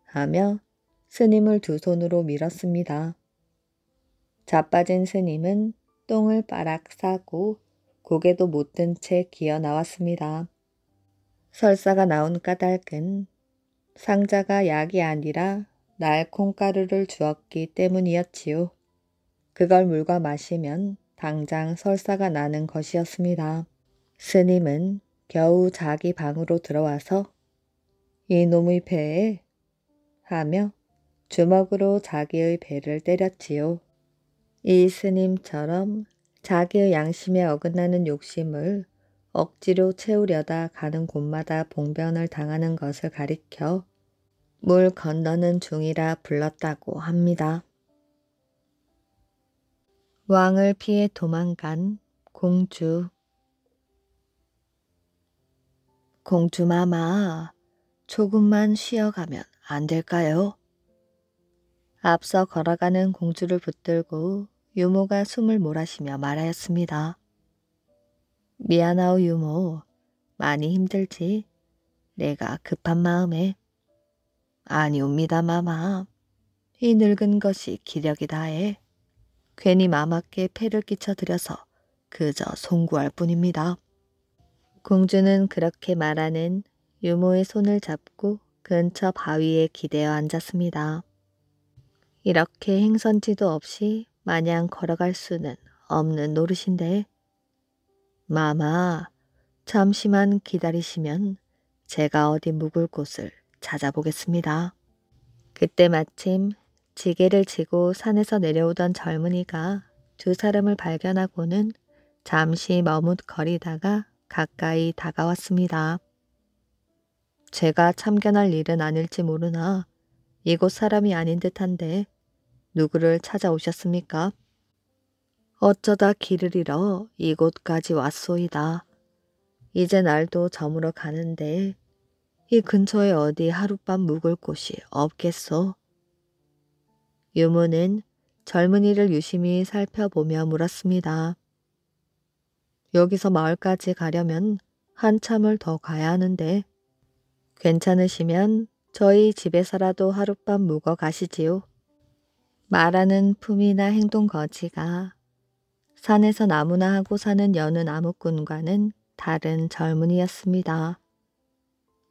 A: 하며 스님을 두 손으로 밀었습니다. 자빠진 스님은 똥을 빠락 싸고 고개도 못 든 채 기어 나왔습니다. 설사가 나온 까닭은 상자가 약이 아니라 날 콩가루를 주었기 때문이었지요. 그걸 물과 마시면 당장 설사가 나는 것이었습니다. 스님은 겨우 자기 방으로 들어와서 이놈의 배에 하며 주먹으로 자기의 배를 때렸지요. 이 스님처럼 자기의 양심에 어긋나는 욕심을 억지로 채우려다 가는 곳마다 봉변을 당하는 것을 가리켜 물 건너는 중이라 불렀다고 합니다. 왕을 피해 도망간 공주. 공주마마, 조금만 쉬어가면 안 될까요? 앞서 걸어가는 공주를 붙들고 유모가 숨을 몰아쉬며 말하였습니다. 미안하오 유모, 많이 힘들지? 내가 급한 마음에. 아니옵니다 마마. 이 늙은 것이 기력이 다해. 괜히 마마께 폐를 끼쳐드려서 그저 송구할 뿐입니다. 공주는 그렇게 말하는 유모의 손을 잡고 근처 바위에 기대어 앉았습니다. 이렇게 행선지도 없이 마냥 걸어갈 수는 없는 노릇인데 마마, 잠시만 기다리시면 제가 어디 묵을 곳을 찾아보겠습니다. 그때 마침 지게를 지고 산에서 내려오던 젊은이가 두 사람을 발견하고는 잠시 머뭇거리다가 가까이 다가왔습니다. 제가 참견할 일은 아닐지 모르나 이곳 사람이 아닌 듯한데 누구를 찾아오셨습니까? 어쩌다 길을 잃어 이곳까지 왔소이다. 이제 날도 저물어 가는데 이 근처에 어디 하룻밤 묵을 곳이 없겠소? 유모는 젊은이를 유심히 살펴보며 물었습니다. 여기서 마을까지 가려면 한참을 더 가야 하는데 괜찮으시면 저희 집에서라도 하룻밤 묵어 가시지요. 말하는 품이나 행동 거지가 산에서 나무나 하고 사는 여느 나무꾼과는 다른 젊은이였습니다.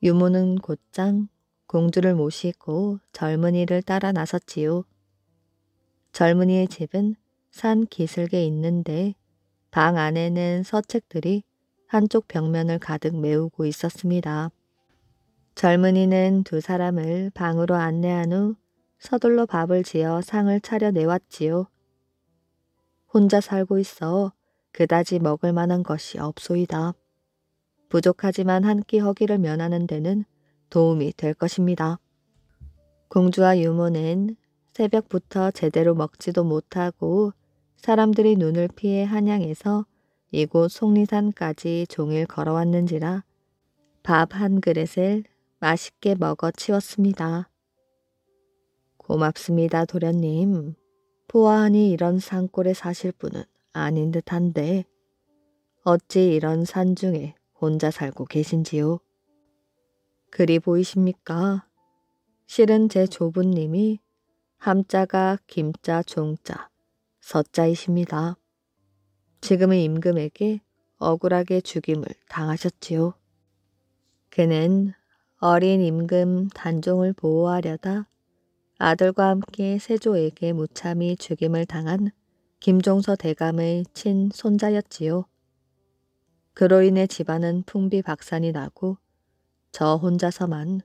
A: 유모는 곧장 공주를 모시고 젊은이를 따라 나섰지요. 젊은이의 집은 산 기슭에 있는데 방 안에는 서책들이 한쪽 벽면을 가득 메우고 있었습니다. 젊은이는 두 사람을 방으로 안내한 후 서둘러 밥을 지어 상을 차려 내왔지요. 혼자 살고 있어 그다지 먹을 만한 것이 없소이다. 부족하지만 한 끼 허기를 면하는 데는 도움이 될 것입니다. 공주와 유모는 새벽부터 제대로 먹지도 못하고 사람들이 눈을 피해 한양에서 이곳 속리산까지 종일 걸어왔는지라 밥 한 그릇을 맛있게 먹어 치웠습니다. 고맙습니다, 도련님. 보아하니 이런 산골에 사실 분은 아닌 듯한데 어찌 이런 산중에 혼자 살고 계신지요? 그리 보이십니까? 실은 제 조부님이 함자가 김자 종자 서자이십니다. 지금은 임금에게 억울하게 죽임을 당하셨지요. 그는 어린 임금 단종을 보호하려다 아들과 함께 세조에게 무참히 죽임을 당한 김종서 대감의 친손자였지요. 그로 인해 집안은 풍비박산이 나고 저 혼자서만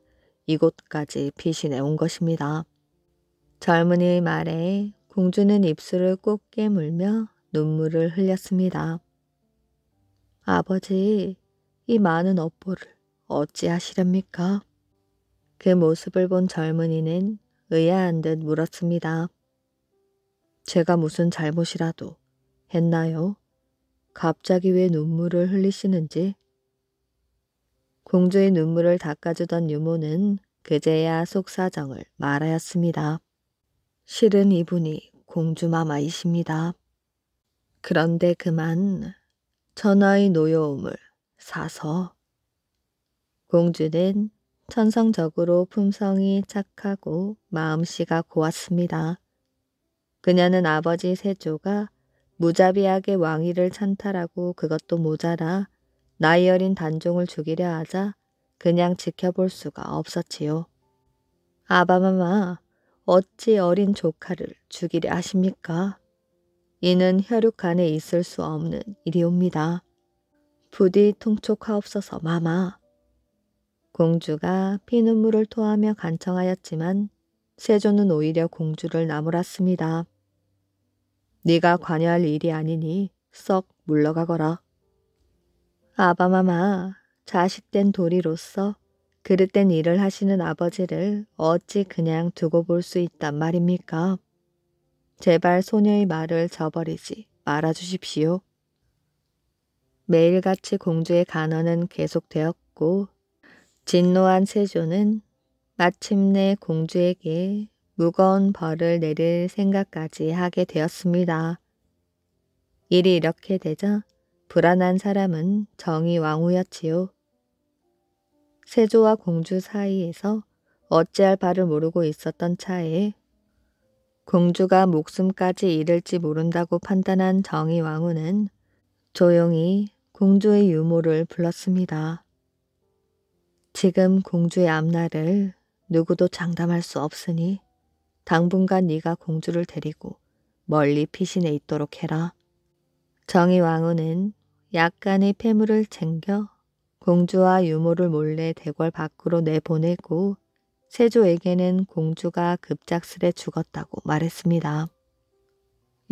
A: 이곳까지 피신해 온 것입니다. 젊은이의 말에 공주는 입술을 꼭 깨물며 눈물을 흘렸습니다. 아버지, 이 많은 업보를 어찌하시렵니까? 그 모습을 본 젊은이는 의아한 듯 물었습니다. 제가 무슨 잘못이라도 했나요? 갑자기 왜 눈물을 흘리시는지? 공주의 눈물을 닦아주던 유모는 그제야 속사정을 말하였습니다. 실은 이분이 공주마마이십니다. 그런데 그만 전하의 노여움을 사서. 공주는 천성적으로 품성이 착하고 마음씨가 고왔습니다. 그녀는 아버지 세조가 무자비하게 왕위를 찬탈하고 그것도 모자라 나이 어린 단종을 죽이려 하자 그냥 지켜볼 수가 없었지요. 아바마마, 어찌 어린 조카를 죽이려 하십니까? 이는 혈육 안에 있을 수 없는 일이옵니다. 부디 통촉하옵소서 마마. 공주가 피눈물을 토하며 간청하였지만 세조는 오히려 공주를 나무랐습니다. 네가 관여할 일이 아니니 썩 물러가거라. 아바마마, 자식된 도리로서 그릇된 일을 하시는 아버지를 어찌 그냥 두고 볼 수 있단 말입니까? 제발 소녀의 말을 저버리지 말아주십시오. 매일같이 공주의 간언은 계속되었고 진노한 세조는 마침내 공주에게 무거운 벌을 내릴 생각까지 하게 되었습니다. 일이 이렇게 되자 불안한 사람은 정의왕후였지요. 세조와 공주 사이에서 어찌할 바를 모르고 있었던 차에 공주가 목숨까지 잃을지 모른다고 판단한 정의왕후는 조용히 공주의 유모를 불렀습니다. 지금 공주의 앞날을 누구도 장담할 수 없으니 당분간 네가 공주를 데리고 멀리 피신해 있도록 해라. 정의왕후는 약간의 폐물을 챙겨 공주와 유모를 몰래 대궐 밖으로 내보내고 세조에게는 공주가 급작스레 죽었다고 말했습니다.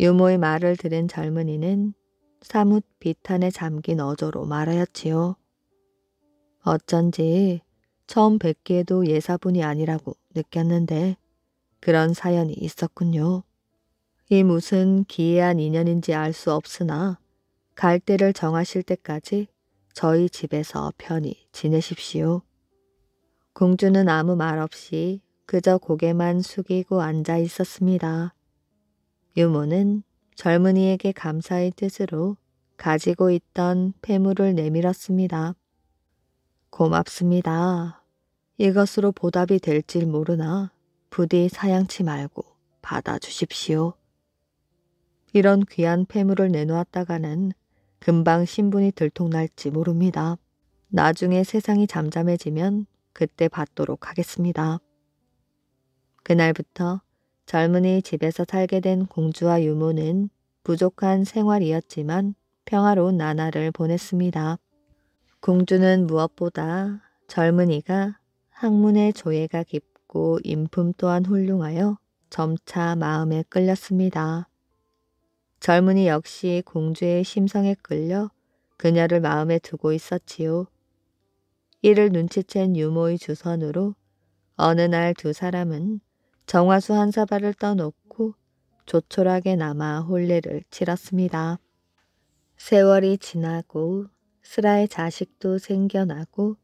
A: 유모의 말을 들은 젊은이는 사뭇 비탄에 잠긴 어조로 말하였지요. 어쩐지 처음 뵙기에도 예사분이 아니라고 느꼈는데 그런 사연이 있었군요. 이 무슨 기이한 인연인지 알 수 없으나 갈 때를 정하실 때까지 저희 집에서 편히 지내십시오. 공주는 아무 말 없이 그저 고개만 숙이고 앉아 있었습니다. 유모는 젊은이에게 감사의 뜻으로 가지고 있던 폐물을 내밀었습니다. 고맙습니다. 이것으로 보답이 될지 모르나 부디 사양치 말고 받아주십시오. 이런 귀한 폐물을 내놓았다가는 금방 신분이 들통날지 모릅니다. 나중에 세상이 잠잠해지면 그때 받도록 하겠습니다. 그날부터 젊은이 집에서 살게 된 공주와 유모는 부족한 생활이었지만 평화로운 나날을 보냈습니다. 공주는 무엇보다 젊은이가 학문의 조예가 깊고 인품 또한 훌륭하여 점차 마음에 끌렸습니다. 젊은이 역시 공주의 심성에 끌려 그녀를 마음에 두고 있었지요. 이를 눈치챈 유모의 주선으로 어느 날 두 사람은 정화수 한 사발을 떠놓고 조촐하게 남아 혼례를 치렀습니다. 세월이 지나고 슬아의 자식도 생겨나고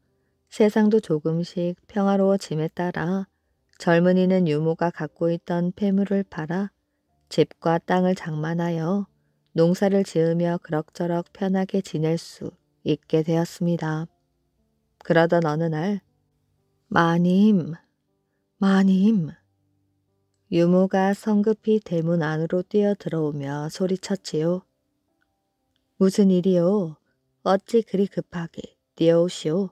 A: 세상도 조금씩 평화로워짐에 따라 젊은이는 유모가 갖고 있던 폐물을 팔아 집과 땅을 장만하여 농사를 지으며 그럭저럭 편하게 지낼 수 있게 되었습니다. 그러던 어느 날 마님, 마님. 유모가 성급히 대문 안으로 뛰어들어오며 소리쳤지요. 무슨 일이요? 어찌 그리 급하게 뛰어오시오?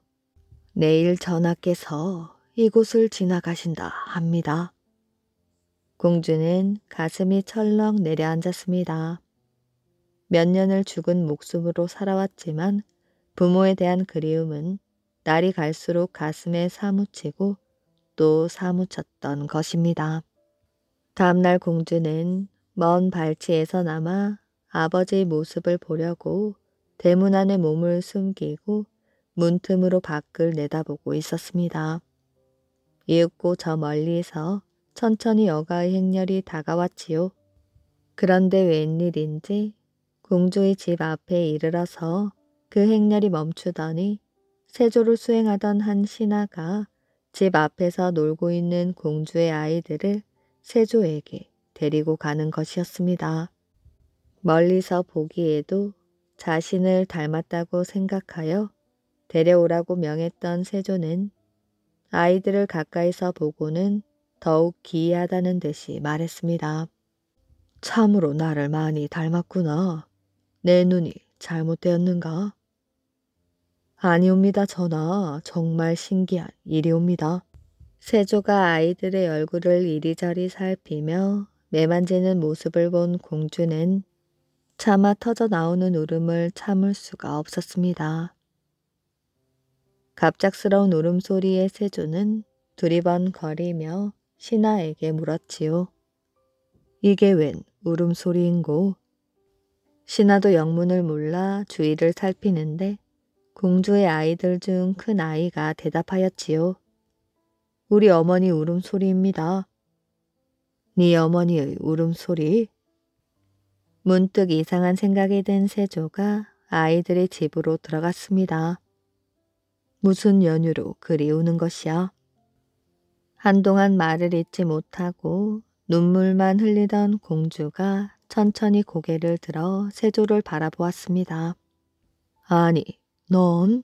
A: 내일 전하께서 이곳을 지나가신다 합니다. 공주는 가슴이 철렁 내려앉았습니다. 몇 년을 죽은 목숨으로 살아왔지만 부모에 대한 그리움은 날이 갈수록 가슴에 사무치고 또 사무쳤던 것입니다. 다음날 공주는 먼 발치에서 남아 아버지의 모습을 보려고 대문 안에 몸을 숨기고 문틈으로 밖을 내다보고 있었습니다. 이윽고 저 멀리서 천천히 여가의 행렬이 다가왔지요. 그런데 웬일인지 공주의 집 앞에 이르러서 그 행렬이 멈추더니 세조를 수행하던 한 신하가 집 앞에서 놀고 있는 공주의 아이들을 세조에게 데리고 가는 것이었습니다. 멀리서 보기에도 자신을 닮았다고 생각하여 데려오라고 명했던 세조는 아이들을 가까이서 보고는 더욱 기이하다는 듯이 말했습니다. 참으로 나를 많이 닮았구나. 내 눈이 잘못되었는가? 아니옵니다, 전하. 정말 신기한 일이옵니다. 세조가 아이들의 얼굴을 이리저리 살피며 매만지는 모습을 본 공주는 차마 터져 나오는 울음을 참을 수가 없었습니다. 갑작스러운 울음소리에 세조는 두리번거리며 신하에게 물었지요. 이게 웬 울음소리인고? 신하도 영문을 몰라 주위를 살피는데 공주의 아이들 중 큰 아이가 대답하였지요. 우리 어머니 울음소리입니다. 네 어머니의 울음소리? 문득 이상한 생각이 든 세조가 아이들의 집으로 들어갔습니다. 무슨 연유로 그리 우는 것이야? 한동안 말을 잇지 못하고 눈물만 흘리던 공주가 천천히 고개를 들어 세조를 바라보았습니다. 아니, 넌?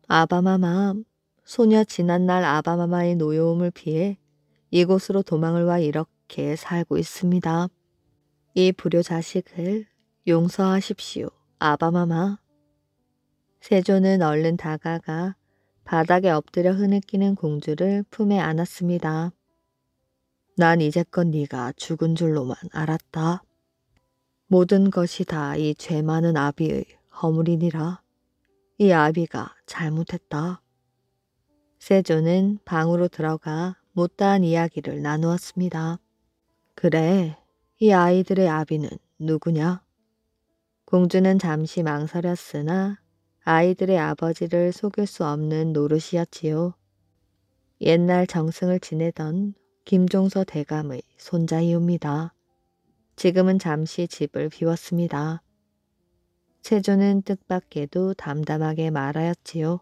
A: 아바마마, 소녀 지난날 아바마마의 노여움을 피해 이곳으로 도망을 와 이렇게 살고 있습니다. 이 불효 자식을 용서하십시오, 아바마마. 세조는 얼른 다가가 바닥에 엎드려 흐느끼는 공주를 품에 안았습니다. 난 이제껏 네가 죽은 줄로만 알았다. 모든 것이 다 이 죄 많은 아비의 허물이니라. 이 아비가 잘못했다. 세조는 방으로 들어가 못다한 이야기를 나누었습니다. 그래, 이 아이들의 아비는 누구냐? 공주는 잠시 망설였으나 아이들의 아버지를 속일 수 없는 노릇이었지요. 옛날 정승을 지내던 김종서 대감의 손자이옵니다. 지금은 잠시 집을 비웠습니다. 세조는 뜻밖에도 담담하게 말하였지요.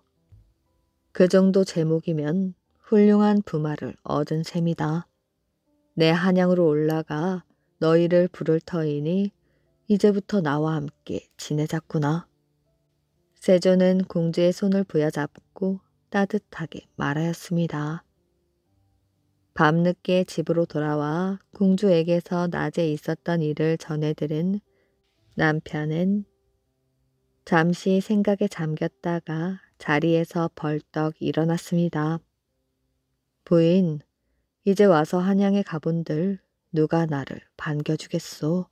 A: 그 정도 제목이면 훌륭한 부마를 얻은 셈이다. 내 한양으로 올라가 너희를 부를 터이니 이제부터 나와 함께 지내자꾸나. 세조는 공주의 손을 부여잡고 따뜻하게 말하였습니다. 밤늦게 집으로 돌아와 공주에게서 낮에 있었던 일을 전해들은 남편은 잠시 생각에 잠겼다가 자리에서 벌떡 일어났습니다. 부인, 이제 와서 한양에 가본들 누가 나를 반겨주겠소.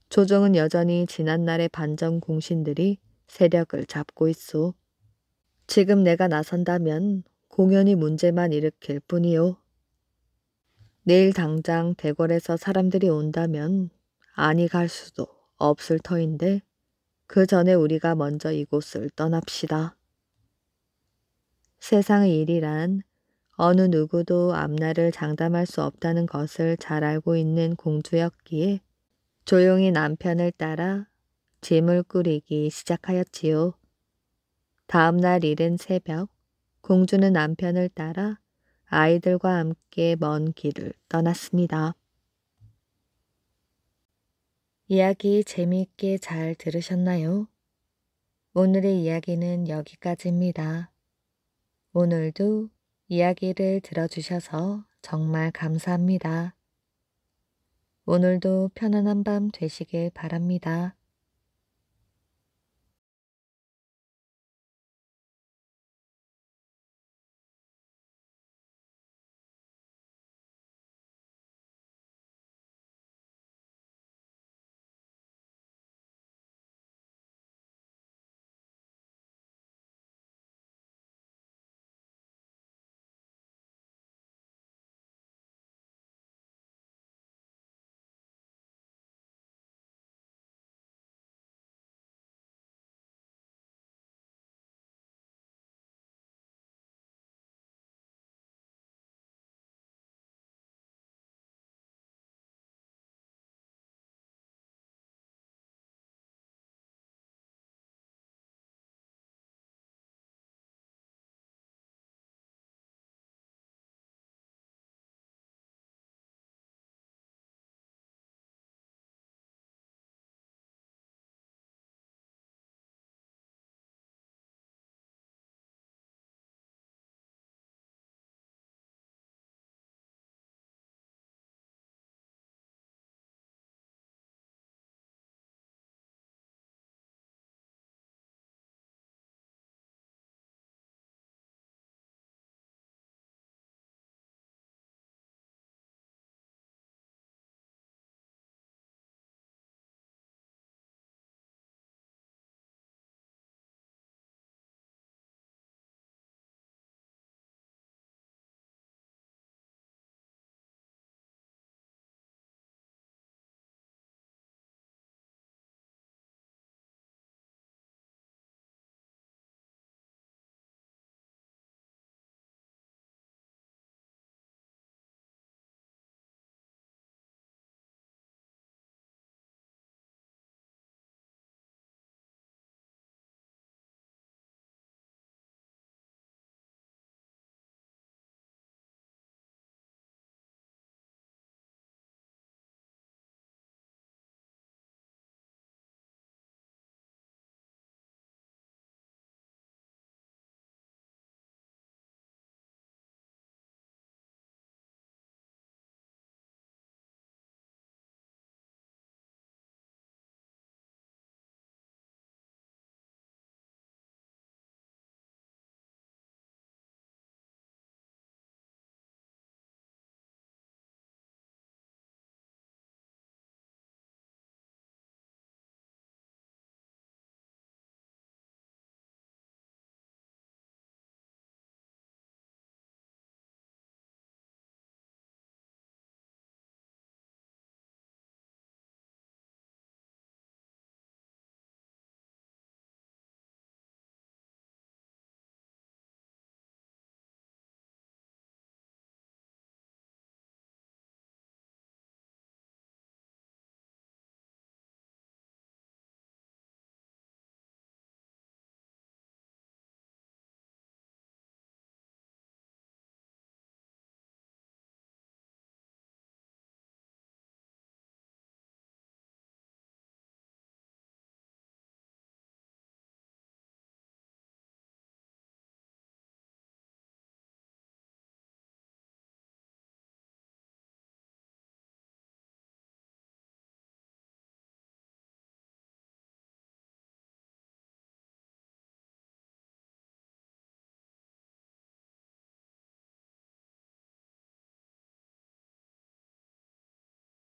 A: 조정은 여전히 지난날의 반정 공신들이 세력을 잡고 있소. 지금 내가 나선다면 공연히 문제만 일으킬 뿐이요. 내일 당장 대궐에서 사람들이 온다면 안이 갈 수도 없을 터인데 그 전에 우리가 먼저 이곳을 떠납시다. 세상의 일이란 어느 누구도 앞날을 장담할 수 없다는 것을 잘 알고 있는 공주였기에 조용히 남편을 따라 짐을 꾸리기 시작하였지요. 다음 날 이른 새벽, 공주는 남편을 따라 아이들과 함께 먼 길을 떠났습니다. 이야기 재미있게 잘 들으셨나요? 오늘의 이야기는 여기까지입니다. 오늘도 이야기를 들어주셔서 정말 감사합니다. 오늘도 편안한 밤 되시길 바랍니다.